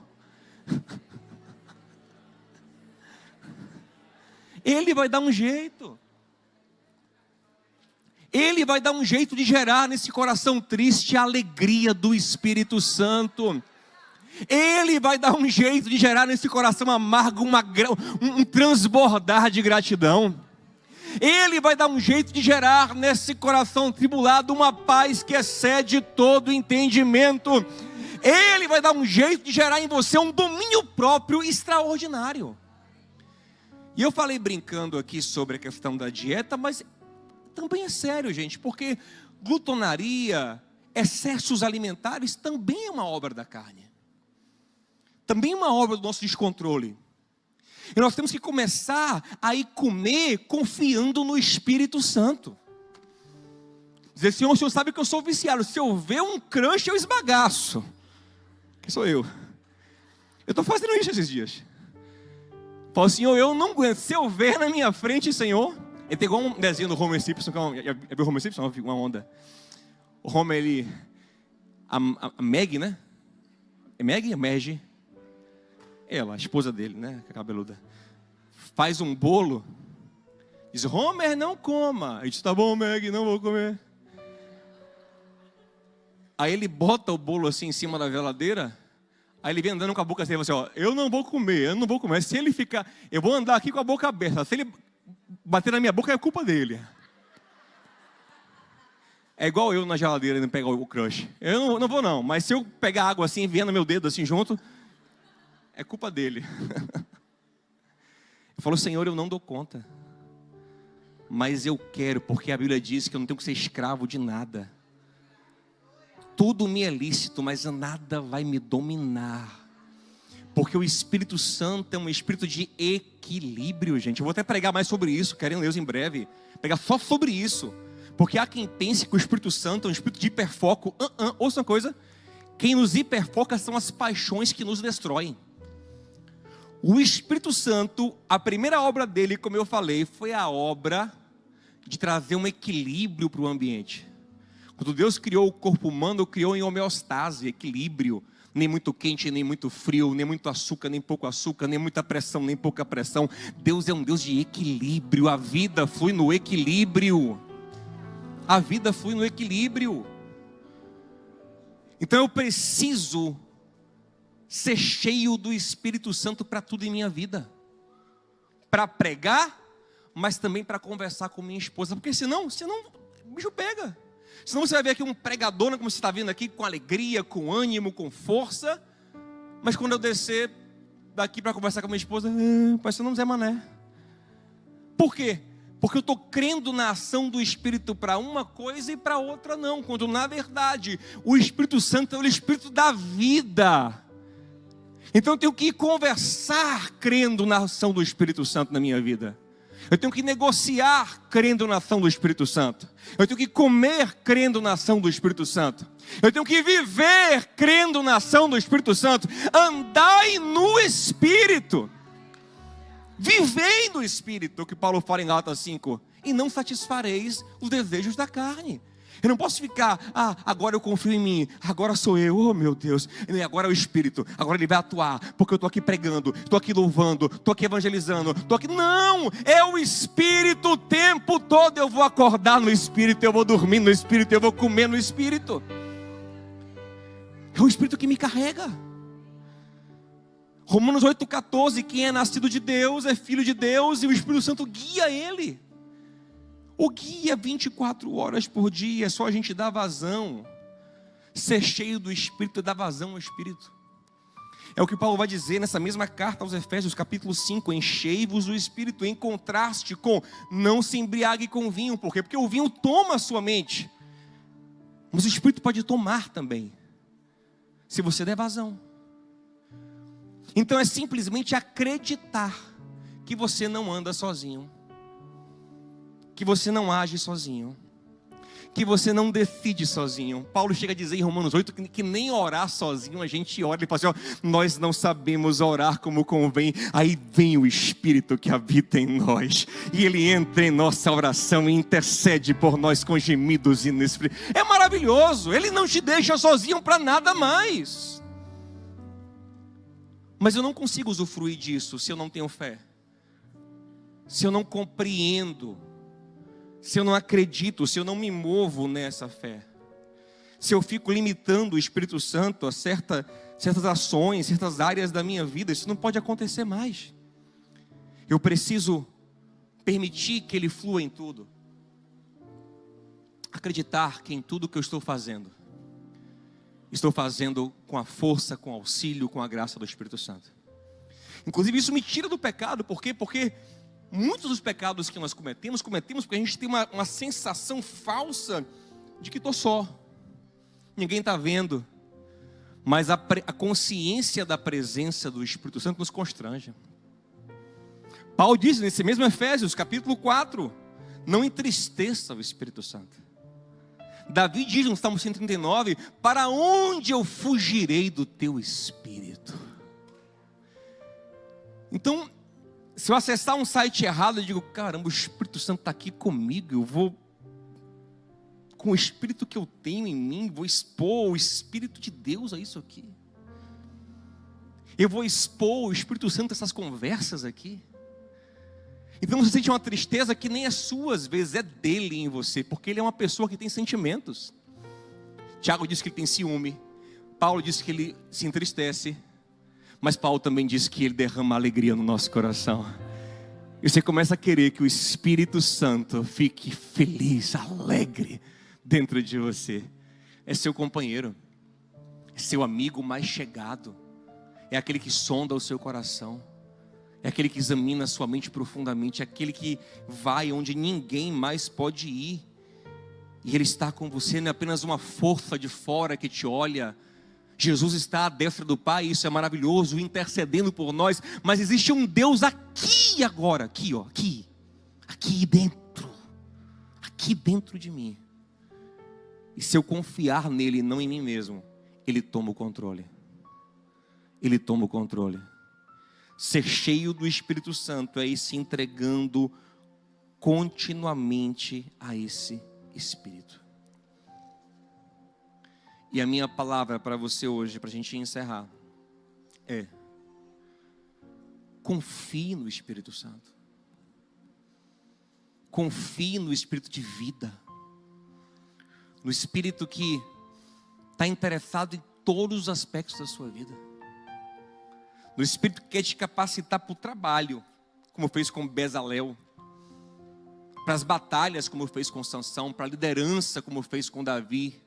S1: Ele vai dar um jeito. Ele vai dar um jeito de gerar nesse coração triste a alegria do Espírito Santo. Ele vai dar um jeito de gerar nesse coração amargo um transbordar de gratidão. Ele vai dar um jeito de gerar nesse coração tribulado uma paz que excede todo entendimento. Ele vai dar um jeito de gerar em você um domínio próprio extraordinário. E eu falei brincando aqui sobre a questão da dieta, mas também é sério, gente, porque glutonaria, excessos alimentares também é uma obra da carne. Também é uma obra do nosso descontrole. E nós temos que começar a ir comer confiando no Espírito Santo. Dizer, Senhor, o Senhor sabe que eu sou viciado. Se eu ver um crunch, eu esbagaço. Que sou eu. Eu estou fazendo isso esses dias. Falo, Senhor, eu não aguento. Se eu ver na minha frente, Senhor... Ele pegou um desenho do Homer Simpson, que já viu o Homer Simpson? Uma onda. O Homer, ele... A Meg, né? É Meg? A Meg? Ela, a esposa dele, né? A cabeluda. Faz um bolo. Diz, Homer, não coma. Ele diz, tá bom, Meg, não vou comer. Aí ele bota o bolo assim em cima da geladeira. Aí ele vem andando com a boca assim, ó, eu não vou comer, eu não vou comer. Se ele ficar, eu vou andar aqui com a boca aberta. Se ele bater na minha boca, é culpa dele. É igual eu na geladeira e não pegar o crush. Eu não vou não, mas se eu pegar água assim e vier no meu dedo assim junto, é culpa dele. Eu falo, Senhor, eu não dou conta. Mas eu quero, porque a Bíblia diz que eu não tenho que ser escravo de nada. Tudo me é lícito, mas nada vai me dominar. Porque o Espírito Santo é um espírito de equilíbrio, gente. Eu vou até pregar mais sobre isso, querendo Deus em breve. Pregar só sobre isso. Porque há quem pense que o Espírito Santo é um espírito de hiperfoco. Ouça uma coisa. Quem nos hiperfoca são as paixões que nos destroem. O Espírito Santo, a primeira obra dele, como eu falei, foi a obra de trazer um equilíbrio para o ambiente. Quando Deus criou o corpo humano, criou em homeostase, equilíbrio. Nem muito quente, nem muito frio, nem muito açúcar, nem pouco açúcar, nem muita pressão, nem pouca pressão. Deus é um Deus de equilíbrio. A vida flui no equilíbrio. A vida flui no equilíbrio. Então eu preciso ser cheio do Espírito Santo para tudo em minha vida. Para pregar, mas também para conversar com minha esposa. Porque senão o bicho pega. Senão você vai ver aqui um pregador, como você está vendo aqui, com alegria, com ânimo, com força. Mas quando eu descer daqui para conversar com a minha esposa, parece não Zé Mané. Por quê? Porque eu estou crendo na ação do Espírito para uma coisa e para outra não. Quando na verdade o Espírito Santo é o Espírito da vida. Então eu tenho que conversar crendo na ação do Espírito Santo na minha vida. Eu tenho que negociar crendo na ação do Espírito Santo. Eu tenho que comer crendo na ação do Espírito Santo. Eu tenho que viver crendo na ação do Espírito Santo. Andai no Espírito. Vivei no Espírito, o que Paulo fala em Gálatas 5. E não satisfareis os desejos da carne. Eu não posso ficar, agora eu confio em mim, agora sou eu, oh meu Deus, agora é o Espírito, agora Ele vai atuar, porque eu estou aqui pregando, estou aqui louvando, estou aqui evangelizando, estou aqui, não, é o Espírito o tempo todo, eu vou acordar no Espírito, eu vou dormir no Espírito, eu vou comer no Espírito, é o Espírito que me carrega. Romanos 8,14, quem é nascido de Deus é filho de Deus e o Espírito Santo guia ele. O guia 24 horas por dia, é só a gente dar vazão. Ser cheio do Espírito é dar vazão ao Espírito. É o que Paulo vai dizer nessa mesma carta aos Efésios, capítulo 5. Enchei-vos do Espírito, em contraste com não se embriague com vinho. Por quê? Porque o vinho toma a sua mente. Mas o Espírito pode tomar também, se você der vazão. Então é simplesmente acreditar que você não anda sozinho, que você não age sozinho, que você não decide sozinho. Paulo chega a dizer em Romanos 8 que nem orar sozinho a gente ora. Ele fala assim, nós não sabemos orar como convém. Aí vem o Espírito que habita em nós, e Ele entra em nossa oração e intercede por nós com gemidos inexprimíveis. É maravilhoso, Ele não te deixa sozinho para nada mais. Mas eu não consigo usufruir disso se eu não tenho fé, se eu não compreendo, se eu não acredito, se eu não me movo nessa fé, se eu fico limitando o Espírito Santo a certas ações, certas áreas da minha vida, isso não pode acontecer mais. Eu preciso permitir que Ele flua em tudo. Acreditar que em tudo que eu estou fazendo com a força, com o auxílio, com a graça do Espírito Santo. Inclusive isso me tira do pecado, por quê? Porque muitos dos pecados que nós cometemos porque a gente tem uma sensação falsa de que estou só, ninguém está vendo. Mas a consciência da presença do Espírito Santo nos constrange. Paulo diz nesse mesmo Efésios, capítulo 4, não entristeça o Espírito Santo. Davi diz no Salmo 139, para onde eu fugirei do teu Espírito? Então, se eu acessar um site errado, eu digo, caramba, o Espírito Santo está aqui comigo, eu vou, com o Espírito que eu tenho em mim, vou expor o Espírito de Deus a isso aqui. Eu vou expor o Espírito Santo a essas conversas aqui. Então você sente uma tristeza que nem é sua, às vezes é dele em você, porque ele é uma pessoa que tem sentimentos. Tiago disse que ele tem ciúme, Paulo disse que ele se entristece, mas Paulo também disse que ele derrama alegria no nosso coração. E você começa a querer que o Espírito Santo fique feliz, alegre dentro de você. É seu companheiro, é seu amigo mais chegado, é aquele que sonda o seu coração, é aquele que examina a sua mente profundamente, é aquele que vai onde ninguém mais pode ir. E Ele está com você, não é apenas uma força de fora que te olha. Jesus está à destra do Pai, isso é maravilhoso, intercedendo por nós. Mas existe um Deus aqui agora, aqui dentro de mim. E se eu confiar nele e não em mim mesmo, Ele toma o controle. Ele toma o controle. Ser cheio do Espírito Santo é ir se entregando continuamente a esse Espírito. E a minha palavra para você hoje, para a gente encerrar, é: confie no Espírito Santo. Confie no Espírito de vida. No Espírito que está interessado em todos os aspectos da sua vida. No Espírito que quer te capacitar para o trabalho, como fez com Bezalel, para as batalhas, como fez com Sansão, para a liderança, como fez com Davi,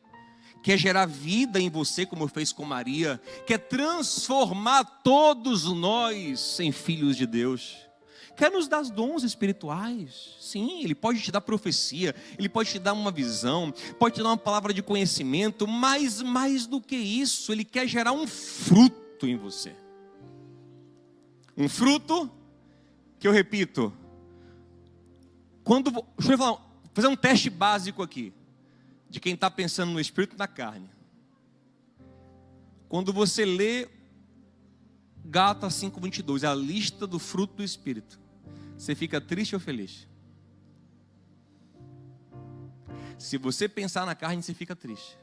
S1: quer gerar vida em você, como fez com Maria, quer transformar todos nós em filhos de Deus, quer nos dar dons espirituais. Sim, Ele pode te dar profecia, Ele pode te dar uma visão, pode te dar uma palavra de conhecimento, mas mais do que isso, Ele quer gerar um fruto em você. Um fruto, que eu repito, Deixa eu fazer um teste básico aqui, de quem está pensando no espírito e na carne. Quando você lê Gálatas 5:22, a lista do fruto do espírito, você fica triste ou feliz? Se você pensar na carne, você fica triste.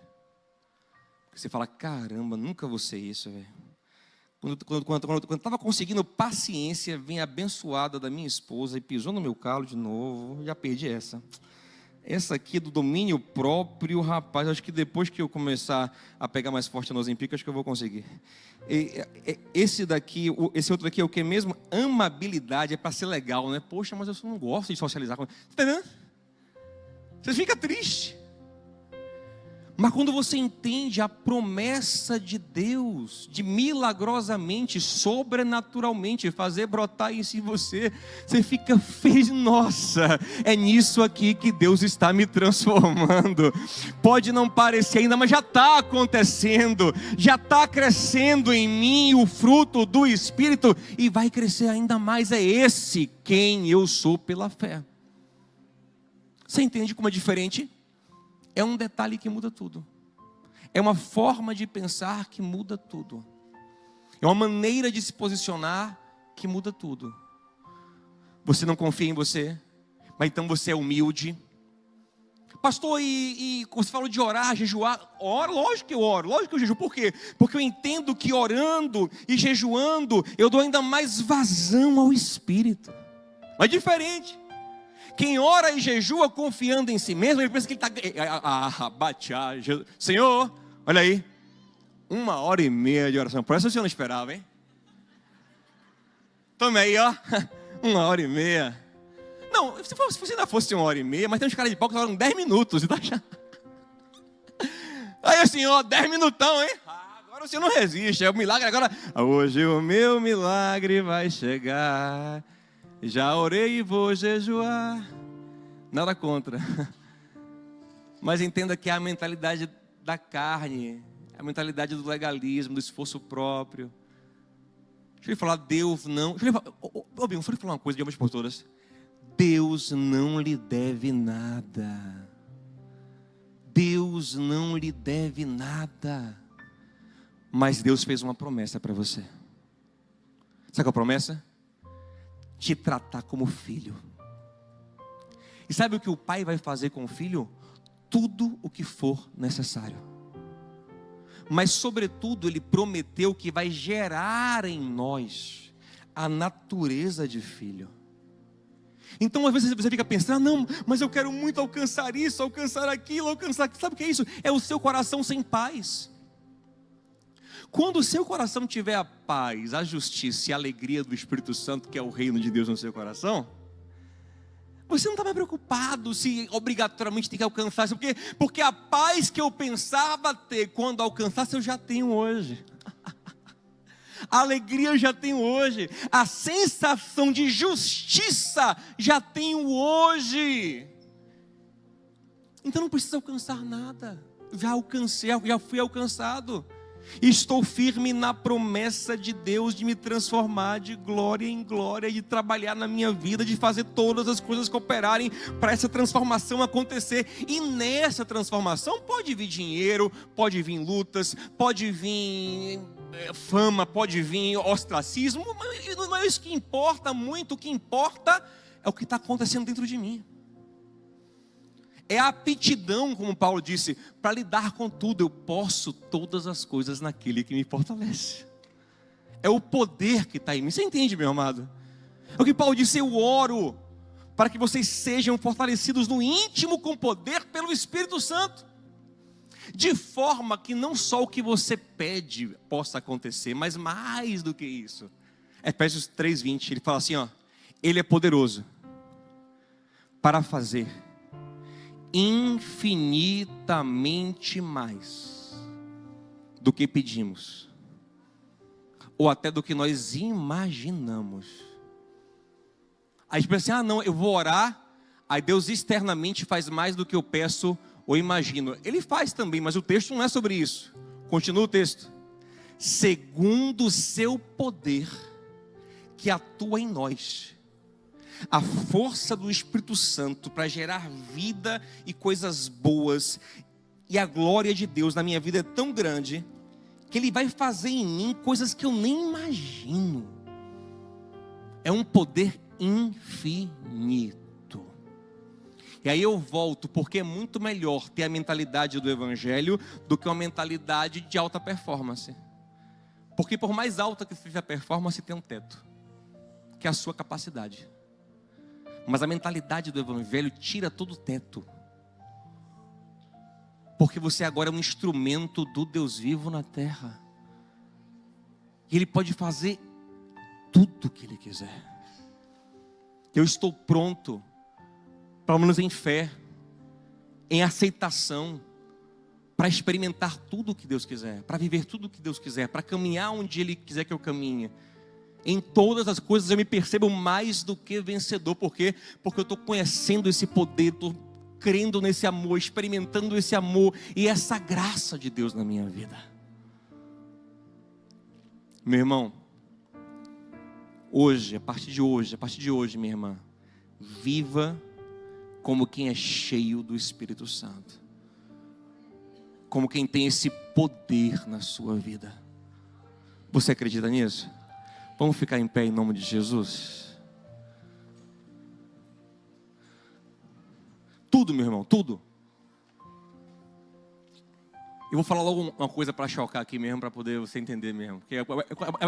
S1: Porque você fala, caramba, nunca vou ser isso, velho. Quando eu estava conseguindo paciência, vem a abençoada da minha esposa e pisou no meu calo de novo. Já perdi essa. Essa aqui do domínio próprio, rapaz, acho que depois que eu começar a pegar mais forte no Ozempic, acho que eu vou conseguir. Esse outro daqui é o que mesmo? Amabilidade, é para ser legal, né? Poxa, mas eu não gosto de socializar. Tá entendendo? Você fica triste. Mas quando você entende a promessa de Deus, de milagrosamente, sobrenaturalmente, fazer brotar isso em você, você fica feliz, nossa, é nisso aqui que Deus está me transformando. Pode não parecer ainda, mas já está acontecendo, já está crescendo em mim o fruto do Espírito, e vai crescer ainda mais. É esse quem eu sou pela fé. Você entende como é diferente? É um detalhe que muda tudo. É uma forma de pensar que muda tudo. É uma maneira de se posicionar que muda tudo. Você não confia em você, mas então você é humilde. Pastor, e você falou de orar, jejuar. Oro, lógico que eu oro, lógico que eu jejuo. Por quê? Porque eu entendo que orando e jejuando, eu dou ainda mais vazão ao Espírito. Mas diferente. Quem ora e jejua confiando em si mesmo, ele pensa que ele está... Senhor, olha aí, 1h30 de oração. Por essa o senhor não esperava, hein? Tome aí, ó, 1h30. Não, se você ainda fosse 1h30, mas tem uns caras de pau que oram 10 minutos. E tá achando... Aí o senhor, 10 minutão, hein? Agora o senhor não resiste, é o milagre agora. Hoje o meu milagre vai chegar. Já orei e vou jejuar. Nada contra. Mas entenda que é a mentalidade da carne, a mentalidade do legalismo, do esforço próprio. Deixa eu falar, Deus não... Deixa eu falar uma coisa de uma vez por todas. Deus não lhe deve nada. Deus não lhe deve nada. Mas Deus fez uma promessa para você. Sabe qual é a promessa? Te tratar como filho. E sabe o que o pai vai fazer com o filho? Tudo o que for necessário. Mas sobretudo ele prometeu que vai gerar em nós a natureza de filho. Então às vezes você fica pensando, não, mas eu quero muito alcançar isso, alcançar aquilo, alcançar aquilo. Sabe o que é isso? É o seu coração sem paz. Quando o seu coração tiver a paz, a justiça e a alegria do Espírito Santo, que é o reino de Deus no seu coração, você não está mais preocupado se obrigatoriamente tem que alcançar isso. Porque a paz que eu pensava ter quando alcançasse, eu já tenho hoje. A alegria eu já tenho hoje. A sensação de justiça já tenho hoje. Então não precisa alcançar nada. Já alcancei, já fui alcançado. Estou firme na promessa de Deus de me transformar de glória em glória, de trabalhar na minha vida, de fazer todas as coisas cooperarem para essa transformação acontecer. E nessa transformação pode vir dinheiro, pode vir lutas, pode vir fama, pode vir ostracismo, mas não é isso que importa muito. O que importa é o que está acontecendo dentro de mim. É a aptidão, como Paulo disse, para lidar com tudo. Eu posso todas as coisas naquele que me fortalece. É o poder que está em mim. Você entende, meu amado? É o que Paulo disse, eu oro para que vocês sejam fortalecidos no íntimo com poder pelo Espírito Santo. De forma que não só o que você pede possa acontecer, mas mais do que isso. Efésios 3:20, ele fala assim, ó, ele é poderoso para fazer infinitamente mais do que pedimos, ou até do que nós imaginamos. Aí a gente pensa assim, não, eu vou orar, aí Deus externamente faz mais do que eu peço ou imagino. Ele faz também, mas o texto não é sobre isso. Continua o texto. Segundo o seu poder que atua em nós. a força do Espírito Santo para gerar vida e coisas boas, e a glória de Deus na minha vida é tão grande, que Ele vai fazer em mim coisas que eu nem imagino. É um poder infinito. E aí eu volto, porque é muito melhor ter a mentalidade do Evangelho do que uma mentalidade de alta performance. Porque por mais alta que seja a performance, tem um teto, que é a sua capacidade. Mas a mentalidade do Evangelho tira todo o teto. Porque você agora é um instrumento do Deus vivo na terra. E Ele pode fazer tudo o que Ele quiser. Eu estou pronto, pelo menos em fé, em aceitação, para experimentar tudo o que Deus quiser, para viver tudo o que Deus quiser, para caminhar onde Ele quiser que eu caminhe. Em todas as coisas eu me percebo mais do que vencedor. Por quê? Porque eu estou conhecendo esse poder, estou crendo nesse amor, experimentando esse amor e essa graça de Deus na minha vida. Meu irmão, hoje, a partir de hoje, minha irmã, viva como quem é cheio do Espírito Santo, como quem tem esse poder na sua vida. Você acredita nisso? Vamos ficar em pé em nome de Jesus? Tudo, meu irmão, tudo. Eu vou falar logo uma coisa para chocar aqui mesmo, para poder você entender mesmo. Porque é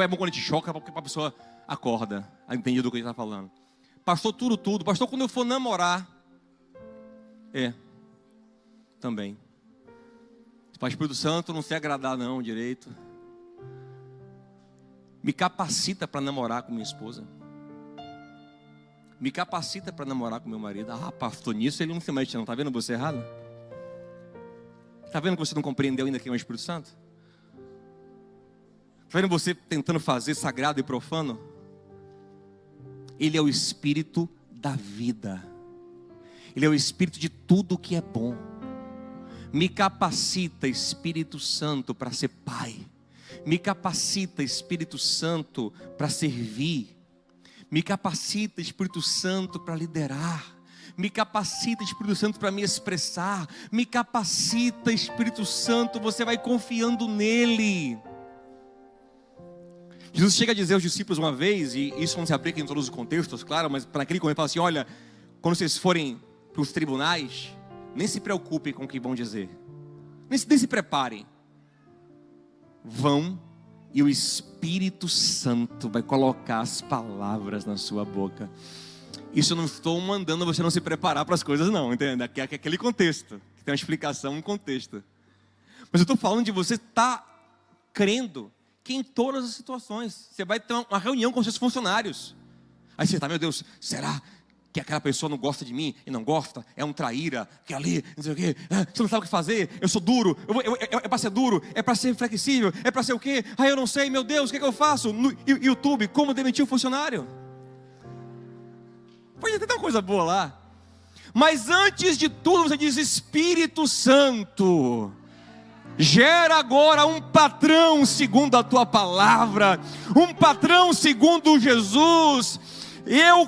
S1: bom quando a gente choca, porque a pessoa acorda, entende do que a gente está falando. Pastor, tudo. Pastor, quando eu for namorar, também. Para o Espírito Santo não se agradar não direito. Me capacita para namorar com minha esposa. Me capacita para namorar com meu marido. Ah, pastor, nisso ele não se mete não. Está vendo você errado? Está vendo que você não compreendeu ainda quem é o Espírito Santo? Está vendo você tentando fazer sagrado e profano? Ele é o Espírito da vida. Ele é o Espírito de tudo que é bom. Me capacita, Espírito Santo, para ser pai. Me capacita, Espírito Santo, para servir. Me capacita, Espírito Santo, para liderar. Me capacita, Espírito Santo, para me expressar. Me capacita, Espírito Santo, você vai confiando nele. Jesus chega a dizer aos discípulos uma vez, e isso não se aplica em todos os contextos, claro, mas para naquele momento ele fala assim: olha, quando vocês forem para os tribunais, nem se preocupem com o que vão dizer. Nem se preparem. Vão e o Espírito Santo vai colocar as palavras na sua boca. Isso eu não estou mandando você não se preparar para as coisas não, entende? É aquele contexto, que tem uma explicação, um contexto. Mas eu estou falando de você estar crendo que em todas as situações, você vai ter uma reunião com seus funcionários. Aí você está, meu Deus, será que aquela pessoa não gosta de mim e não gosta? É um traíra, que ali, não sei o quê, você não sabe o que fazer, eu sou duro, é para ser duro, é para ser flexível, é para ser o quê? Eu não sei, meu Deus, o que eu faço? No YouTube, como demitir o funcionário? Pode ter uma coisa boa lá. Mas antes de tudo você diz: Espírito Santo, gera agora um patrão segundo a tua palavra, um patrão segundo Jesus. Eu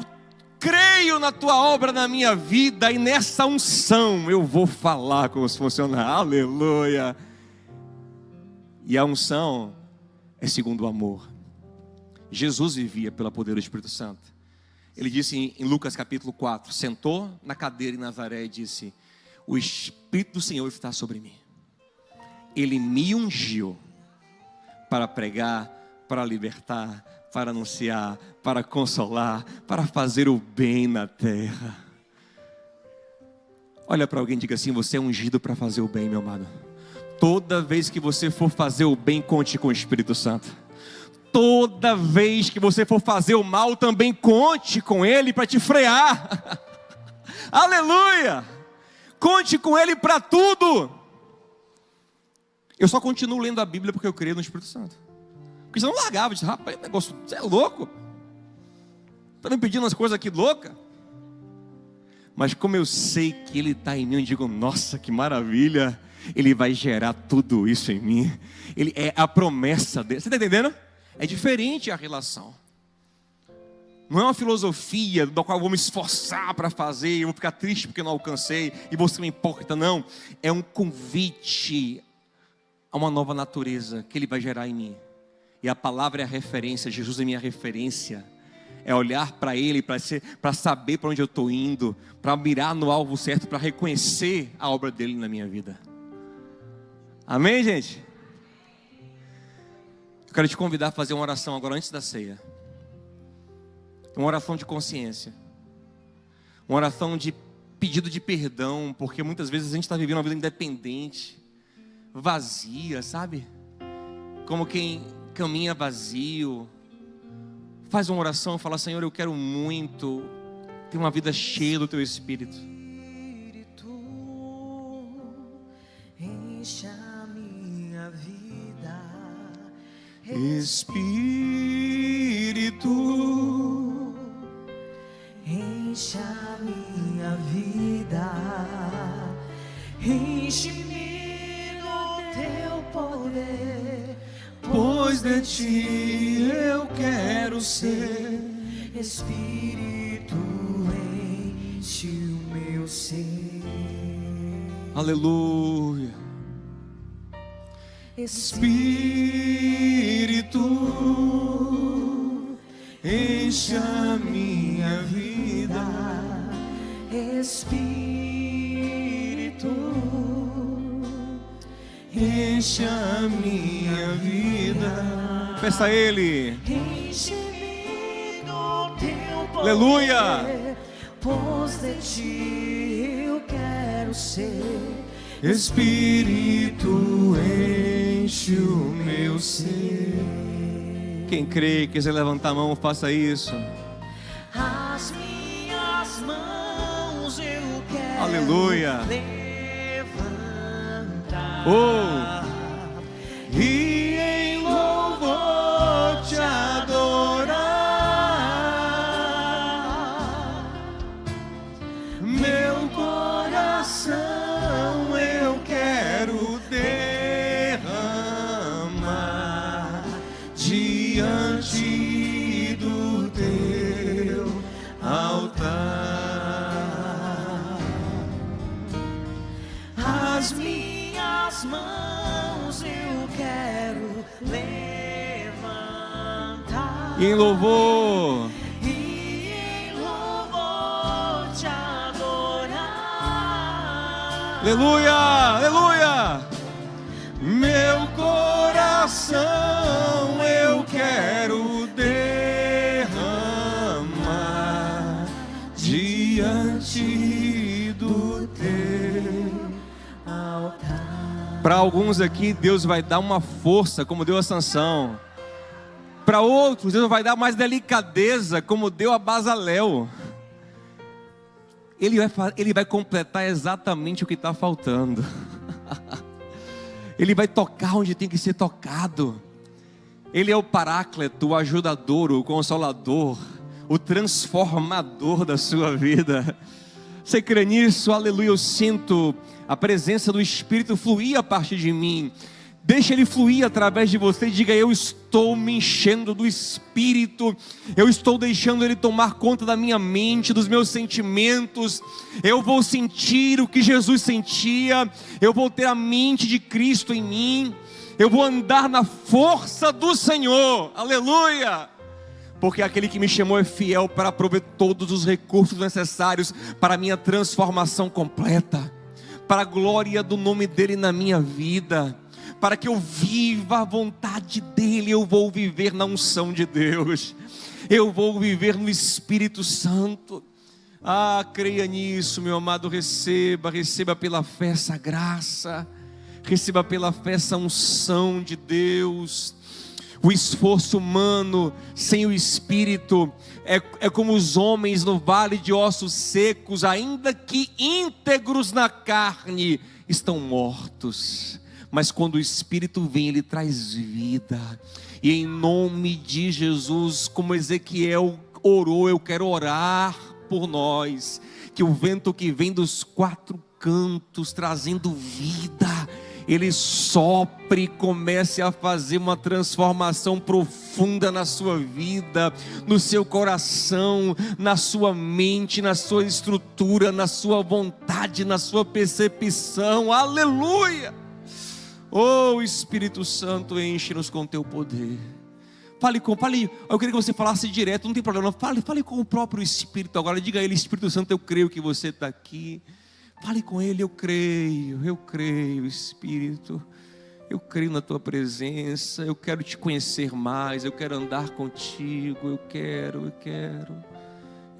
S1: creio na tua obra na minha vida, e nessa unção eu vou falar com os funcionários. Aleluia. E a unção é segundo o amor. Jesus vivia pelo poder do Espírito Santo. Ele disse em Lucas capítulo 4, sentou na cadeira em Nazaré e disse: o Espírito do Senhor está sobre mim. Ele me ungiu para pregar, para libertar, para anunciar, para consolar, para fazer o bem na terra. Olha para alguém e diga assim: você é ungido para fazer o bem, meu amado. Toda vez que você for fazer o bem, conte com o Espírito Santo. Toda vez que você for fazer o mal, também conte com Ele para te frear. Aleluia! Conte com Ele para tudo. Eu só continuo lendo a Bíblia porque eu creio no Espírito Santo. Porque você não largava, disse: rapaz, negócio, você é louco. Está me pedindo umas coisas aqui loucas. Mas como eu sei que Ele está em mim, eu digo: nossa, que maravilha. Ele vai gerar tudo isso em mim. Ele é a promessa dele. Você está entendendo? É diferente a relação. Não é uma filosofia da qual eu vou me esforçar para fazer, eu vou ficar triste porque não alcancei, e você me importa, não. É um convite a uma nova natureza que Ele vai gerar em mim. E a palavra é a referência, Jesus é minha referência. É olhar para Ele, para saber para onde eu estou indo, para mirar no alvo certo, para reconhecer a obra dEle na minha vida. Amém, gente? Eu quero te convidar a fazer uma oração agora antes da ceia. Uma oração de consciência. Uma oração de pedido de perdão, porque muitas vezes a gente está vivendo uma vida independente, vazia, sabe? Como quem caminha vazio. Faz uma oração e fala: Senhor, eu quero muito ter uma vida cheia do Teu Espírito.
S2: Enche a minha vida,
S1: Espírito,
S2: enche a minha vida, enche-me do Teu poder,
S1: pois de Ti eu quero ser.
S2: Espírito, enche o meu ser.
S1: Aleluia. Espírito, enche a minha vida.
S2: Espírito,
S1: Enche a minha vida. Peça a Ele.
S2: enche-me do Teu poder,
S1: Aleluia.
S2: pois de Ti eu quero ser.
S1: Espírito, enche o meu ser. Quem crê, quiser levantar a mão, faça isso.
S2: As minhas mãos eu quero
S1: Aleluia.
S2: levantar.
S1: Oh. E em louvor te adorar, meu coração eu quero derramar diante do Teu altar.
S2: As minhas mãos eu quero levantar.
S1: E em louvor,
S2: E em louvor te adorar.
S1: aleluia, aleluia. Meu coração eu quero derramar diante do Teu
S2: Altar.
S1: Para alguns aqui, Deus vai dar uma força, como deu a Sansão. Para outros, Deus vai dar mais delicadeza, como deu a Bazalel. Ele vai completar exatamente o que está faltando. Ele vai tocar onde tem que ser tocado. Ele é o Paráclito, o ajudador, o consolador, o transformador da sua vida. Você crê nisso? Aleluia. Eu sinto a presença do Espírito fluir a partir de mim. Deixa Ele fluir através de você. Diga: eu estou me enchendo do Espírito. Eu estou deixando Ele tomar conta da minha mente, dos meus sentimentos. Eu vou sentir o que Jesus sentia. Eu vou ter a mente de Cristo em mim. Eu vou andar na força do Senhor. Aleluia. Porque aquele que me chamou é fiel para prover todos os recursos necessários para a minha transformação completa, para a glória do nome dEle na minha vida. Para que eu viva a vontade dEle, eu vou viver na unção de Deus. Eu vou viver no Espírito Santo. Ah, creia nisso, meu amado. Receba pela fé essa graça. Receba pela fé essa unção de Deus. O esforço humano sem o Espírito é como os homens no vale de ossos secos, ainda que íntegros na carne, estão mortos. Mas quando o Espírito vem, Ele traz vida. E em nome de Jesus, como Ezequiel orou, eu quero orar por nós. Que o vento que vem dos quatro cantos, trazendo vida, Ele sopre e comece a fazer uma transformação profunda na sua vida, no seu coração, na sua mente, na sua estrutura, na sua vontade, na sua percepção. Aleluia! Oh, Espírito Santo, enche-nos com teu poder. Eu queria que você falasse direto, não tem problema. Fale com o próprio Espírito agora. Diga a Ele: Espírito Santo, eu creio que você está aqui. Fale com Ele: eu creio, Espírito. Eu creio na tua presença. Eu quero te conhecer mais. Eu quero andar contigo. Eu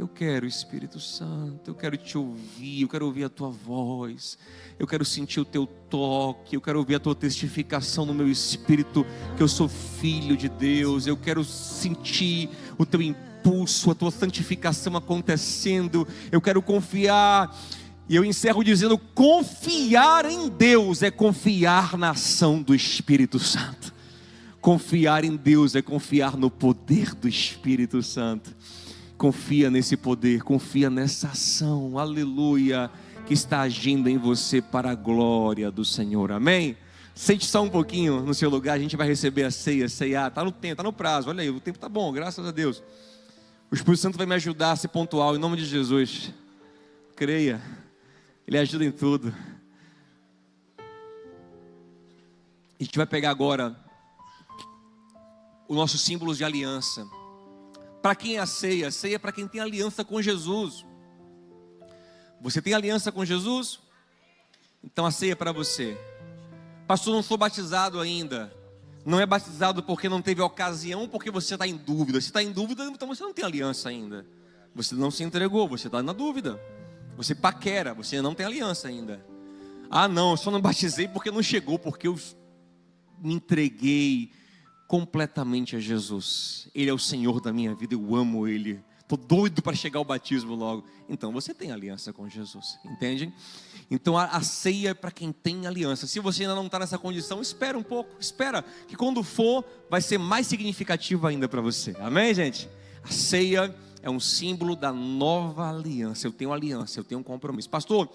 S1: quero, Espírito Santo. Eu quero te ouvir. Eu quero ouvir a tua voz. Eu quero sentir o teu toque. Eu quero ouvir a tua testificação no meu espírito que eu sou filho de Deus. Eu quero sentir o teu impulso, a tua santificação acontecendo. Eu quero confiar. E eu encerro dizendo: confiar em Deus é confiar na ação do Espírito Santo. Confiar em Deus é confiar no poder do Espírito Santo. Confia nesse poder, confia nessa ação, aleluia, que está agindo em você para a glória do Senhor, amém? Sente só um pouquinho no seu lugar, a gente vai receber a ceia, está no tempo, está no prazo, olha aí, o tempo está bom, graças a Deus. O Espírito Santo vai me ajudar a ser pontual, em nome de Jesus. Creia, Ele ajuda em tudo. A gente vai pegar agora os nossos símbolos de aliança. Para quem é a ceia? A ceia é para quem tem aliança com Jesus. Você tem aliança com Jesus? Então a ceia é para você. Pastor, não sou batizado ainda. Não é batizado porque não teve ocasião, porque você está em dúvida. Se está em dúvida, então você não tem aliança ainda. Você não se entregou, você está na dúvida. Você paquera, você não tem aliança ainda. Ah não, eu só não batizei porque não chegou, porque eu me entreguei completamente a Jesus. Ele é o Senhor da minha vida, eu amo Ele. Estou doido para chegar ao batismo logo. Então você tem aliança com Jesus, entende? Então a ceia é para quem tem aliança. Se você ainda não está nessa condição, espera um pouco. Espera que quando for, vai ser mais significativo ainda para você. Amém, gente? A ceia é um símbolo da nova aliança. Eu tenho aliança, eu tenho um compromisso. Pastor,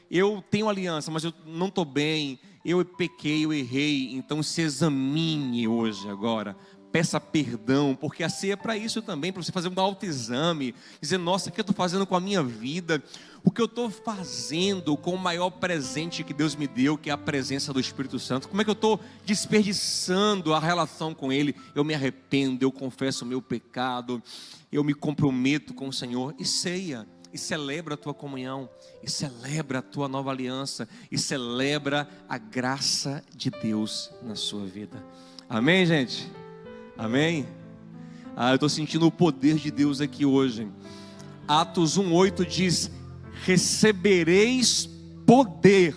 S1: eu tenho aliança, mas eu não estou bem. Eu pequei, eu errei. Então se examine hoje, agora. Peça perdão, porque a ceia é para isso também, para você fazer um autoexame, dizer: nossa, o que eu estou fazendo com a minha vida? O que eu estou fazendo com o maior presente que Deus me deu, que é a presença do Espírito Santo? Como é que eu estou desperdiçando a relação com Ele? Eu me arrependo, eu confesso o meu pecado, eu me comprometo com o Senhor. E ceia, e celebra a tua comunhão, e celebra a tua nova aliança, e celebra a graça de Deus na sua vida. Amém, gente? Amém? Eu estou sentindo o poder de Deus aqui hoje. Atos 1:8 diz: recebereis poder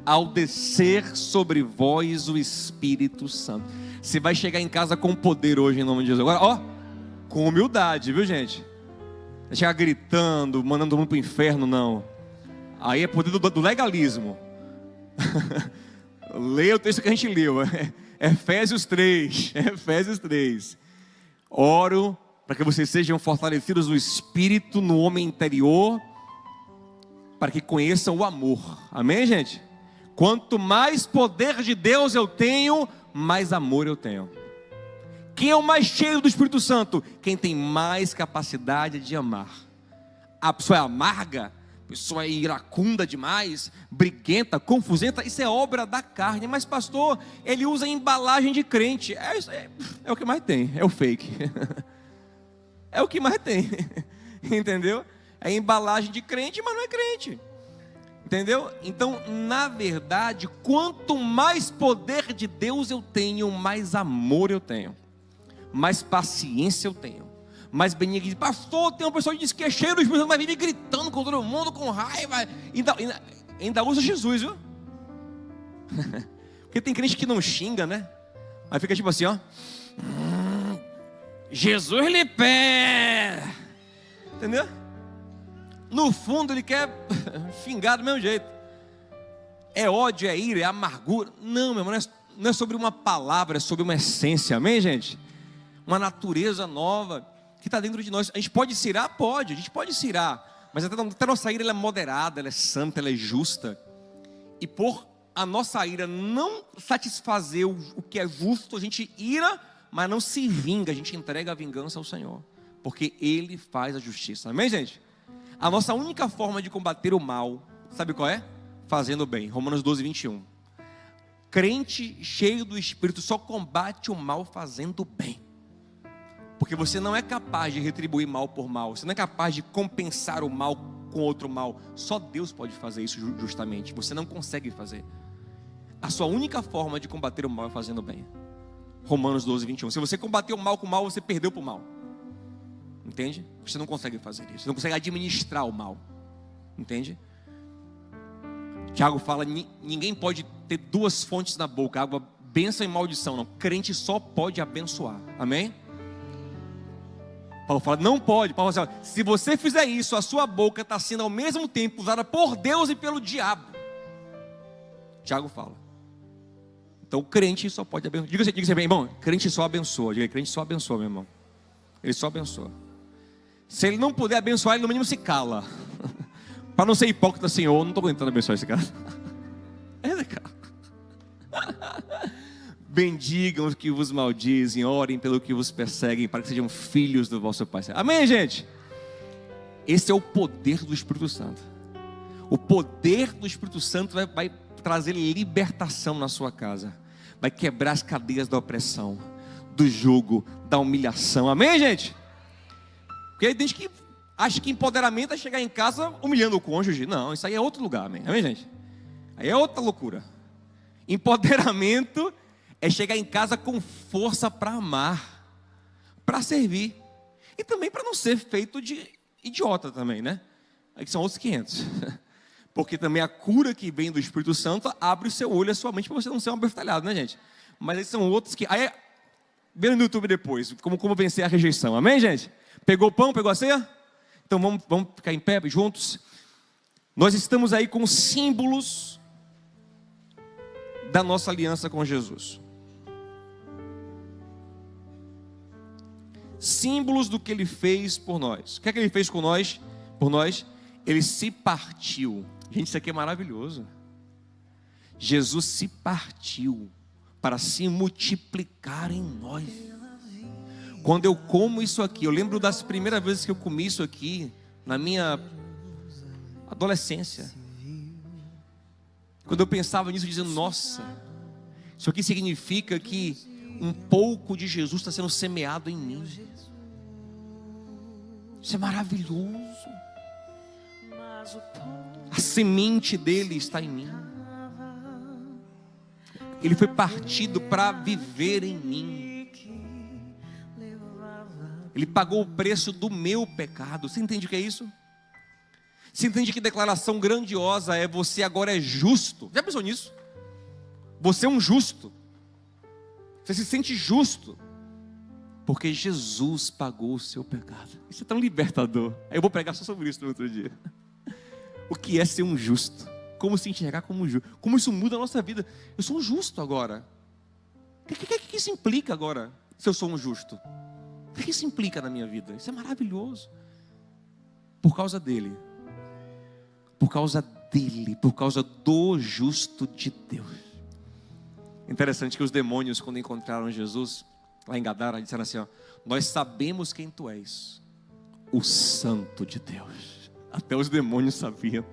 S1: ao descer sobre vós o Espírito Santo. Você vai chegar em casa com poder hoje, em nome de Jesus. Agora, com humildade, viu, gente? Não vai chegar gritando, mandando todo mundo para o inferno, não. Aí é poder do legalismo. Leia o texto que a gente leu. Efésios 3. Oro para que vocês sejam fortalecidos no Espírito, no homem interior, para que conheçam o amor. Amém, gente? Quanto mais poder de Deus eu tenho, mais amor eu tenho. Quem é o mais cheio do Espírito Santo? Quem tem mais capacidade de amar. A pessoa é amarga, a pessoa é iracunda demais, briguenta, confusenta, isso é obra da carne. Mas pastor, ele usa embalagem de crente. É o que mais tem, é o fake. É o que mais tem, entendeu? É embalagem de crente, mas não é crente, entendeu? Então, na verdade, quanto mais poder de Deus eu tenho, mais amor eu tenho, mais paciência eu tenho, mais benignidade. Pastor, tem uma pessoa que diz que é cheio do Espírito Santo, mas vive gritando com todo mundo, com raiva, ainda usa Jesus, viu? Porque tem crente que não xinga, né? Aí fica tipo assim, ó: Jesus lhe pede, entendeu? No fundo ele quer xingar do mesmo jeito. É ódio, é ira, é amargura. Não, meu irmão, não é sobre uma palavra, é sobre uma essência, amém, gente? Uma natureza nova que está dentro de nós. A gente pode se irar? Pode, a gente pode se irar, mas até nossa ira ela é moderada, ela é santa, ela é justa. E por a nossa ira não satisfazer o que é justo, a gente ira, mas não se vinga, a gente entrega a vingança ao Senhor, porque Ele faz a justiça. Amém, gente? A nossa única forma de combater o mal, sabe qual é? Fazendo o bem. Romanos 12, 21. Crente cheio do Espírito só combate o mal fazendo o bem. Porque você não é capaz de retribuir mal por mal. Você não é capaz de compensar o mal com outro mal. Só Deus pode fazer isso justamente. Você não consegue fazer. A sua única forma de combater o mal é fazendo o bem. Romanos 12, 21. Se você combater o mal com o mal, você perdeu para o mal. Entende? Você não consegue fazer isso. Você não consegue administrar o mal. Entende? Tiago fala, ninguém pode ter duas fontes na boca, água, bênção e maldição. Não, crente só pode abençoar. Amém? Paulo fala, não pode. Paulo fala, se você fizer isso, a sua boca está sendo ao mesmo tempo usada por Deus e pelo diabo. Tiago fala. Então o crente só pode abençoar. Diga-se bem, irmão, crente só abençoa. Diga, crente só abençoa, meu irmão. Ele só abençoa. Se ele não puder abençoar, ele no mínimo se cala. Para não ser hipócrita, Senhor, não estou tentando abençoar esse cara. Bendigam os que vos maldizem, orem pelo que vos perseguem, para que sejam filhos do vosso Pai. Amém, gente? Esse é o poder do Espírito Santo. O poder do Espírito Santo vai trazer libertação na sua casa. Vai quebrar as cadeias da opressão, do jugo, da humilhação. Amém, gente? Porque tem gente que acha que empoderamento é chegar em casa humilhando o cônjuge. Não, isso aí é outro lugar, amém, gente? Aí é outra loucura. Empoderamento é chegar em casa com força para amar, para servir. E também para não ser feito de idiota também, né? Aí são outros 500. Porque também a cura que vem do Espírito Santo abre o seu olho, a sua mente, para você não ser um abestalhado, né, gente? Mas esses são outros que... Aí, vê no YouTube depois, como vencer a rejeição. Amém, gente? Pegou o pão, pegou a ceia? Então vamos ficar em pé juntos. Nós estamos aí com símbolos da nossa aliança com Jesus. Símbolos do que Ele fez por nós. O que é que Ele fez por nós? Ele se partiu. Gente, isso aqui é maravilhoso. Jesus se partiu para se multiplicar em nós. Quando eu como isso aqui, eu lembro das primeiras vezes que eu comi isso aqui, na minha adolescência. Quando eu pensava nisso, dizendo, nossa, isso aqui significa que um pouco de Jesus está sendo semeado em mim. Isso é maravilhoso. A semente dele está em mim. Ele foi partido para viver em mim. Ele pagou o preço do meu pecado. Você entende o que é isso? Você entende que declaração grandiosa é você agora é justo? Já pensou nisso? Você é um justo. Você se sente justo porque Jesus pagou o seu pecado. Isso é tão libertador. Eu vou pregar só sobre isso no outro dia. O que é ser um justo? Como se enxergar como justo? Como isso muda a nossa vida? Eu sou um justo agora. O que isso implica agora? Se eu sou um justo? O que isso implica na minha vida? Isso é maravilhoso. Por causa dele. Por causa dele. Por causa do justo de Deus. Interessante que os demônios, quando encontraram Jesus lá em Gadara, disseram assim, ó, nós sabemos quem tu és, o Santo de Deus. Até os demônios sabiam.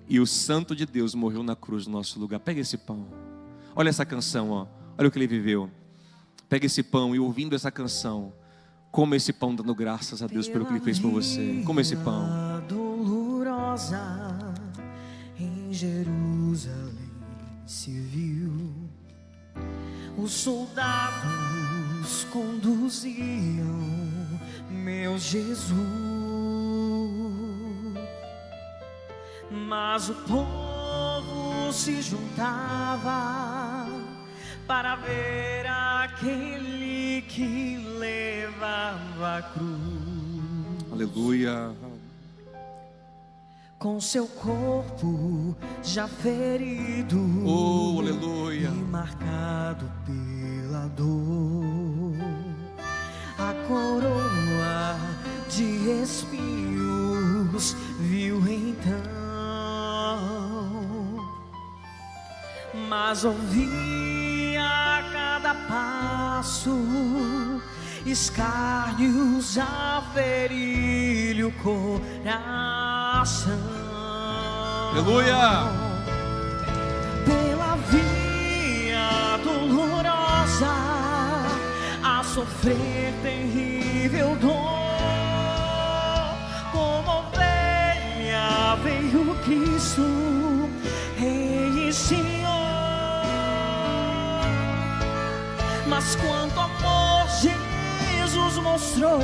S1: E o Santo de Deus morreu na cruz no nosso lugar. Pega esse pão. Olha essa canção, ó. Olha o que ele viveu. Pega esse pão e ouvindo essa canção, coma esse pão dando graças a Deus pelo que ele fez por você. Coma esse pão.
S2: Dolorosa em Jerusalém se viu. Os soldados conduziam meu Jesus, mas o povo se juntava para ver aquele que levava a cruz.
S1: Aleluia.
S2: Com seu corpo já ferido,
S1: oh, aleluia,
S2: e marcado pela dor, a coroa de espinhos viu então. mas ouvia a cada passo escárnios a ferir-lhe o coração.
S1: Aleluia!
S2: Pela via dolorosa a sofrer terrível dor, como ovelha veio Cristo, Rei e Senhor. Mas quanto amor Jesus mostrou,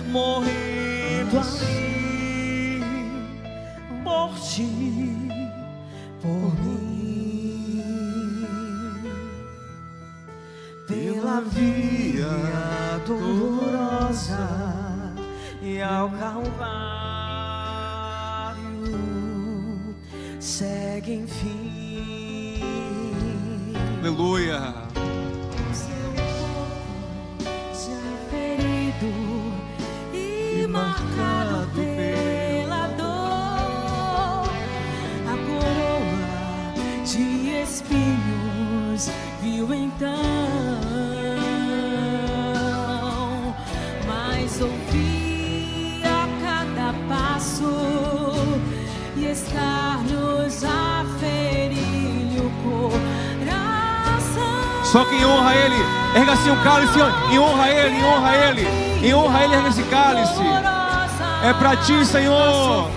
S2: morrendo ali por ti, por mim. Pela via dolorosa e ao Calvário segue enfim.
S1: Aleluia!
S2: Seu corpo já ferido e marcado pela dor, a coroa de espinhos viu então, mas ouvia a cada passo e escárnios a ferir-lhe o coração.
S1: Só quem honra Ele, erga assim o cálice e honra Ele, honra Ele, e honra Ele, erga esse cálice. É para ti, Senhor.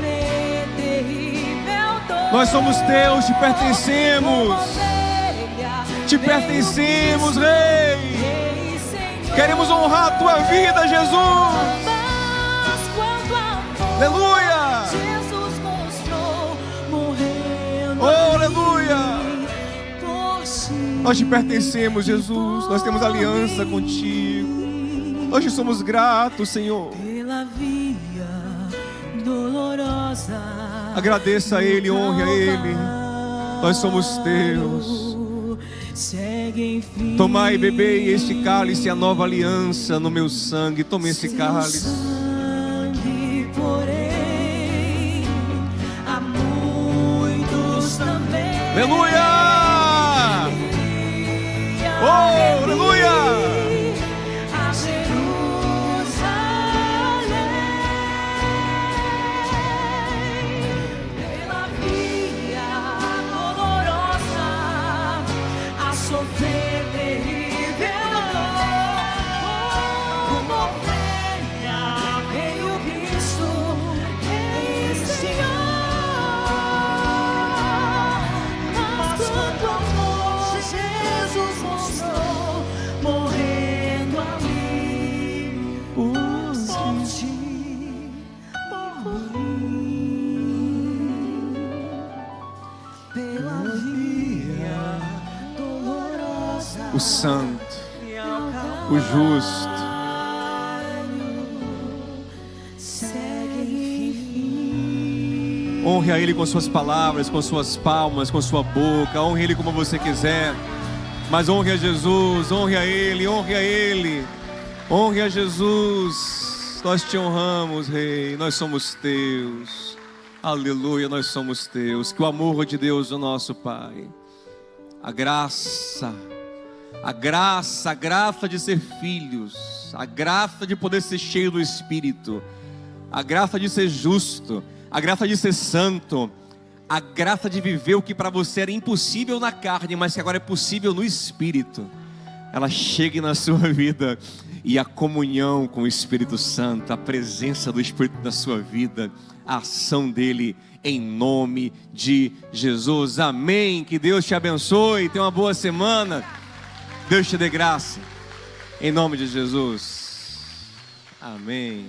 S1: Nós somos teus, te pertencemos. Te pertencemos, Rei. Queremos honrar a tua vida, Jesus. Aleluia. Oh, aleluia. Nós te pertencemos, Jesus. Nós temos aliança contigo. Nós te somos gratos, Senhor.
S2: Pela via dolorosa,
S1: agradeça a Ele, honre a Ele. Nós somos teus. Tomai e bebei este cálice, a nova aliança no meu sangue. Tome esse cálice.
S2: Sangue, porém, há muitos também.
S1: Aleluia! Oh, aleluia!
S2: A Jerusalém, pela via dolorosa, a sofrer terrível dor, como ovelha veio Cristo, Rei e Senhor. Mas quanto amor Jesus mostrou, morrendo ali por ti, por mim. Pela via dolorosa,
S1: O santo,
S2: e ao
S1: o justo.
S2: Calvário segue enfim.
S1: Honre a Ele com suas palavras, com suas palmas, com sua boca. Honre Ele como você quiser. Mas honre a Jesus, honre a Ele, honre a Ele. Honre a Jesus. Nós te honramos, Rei. Nós somos teus. Aleluia, nós somos teus. Que o amor de Deus, o nosso Pai, a graça de ser filhos, a graça de poder ser cheio do Espírito, a graça de ser justo, a graça de ser santo, a graça de viver o que para você era impossível na carne, mas que agora é possível no Espírito, ela chegue na sua vida, e a comunhão com o Espírito Santo, a presença do Espírito na sua vida, a ação dele, em nome de Jesus. Amém. Que Deus te abençoe. Tenha uma boa semana. Deus te dê graça. Em nome de Jesus. Amém.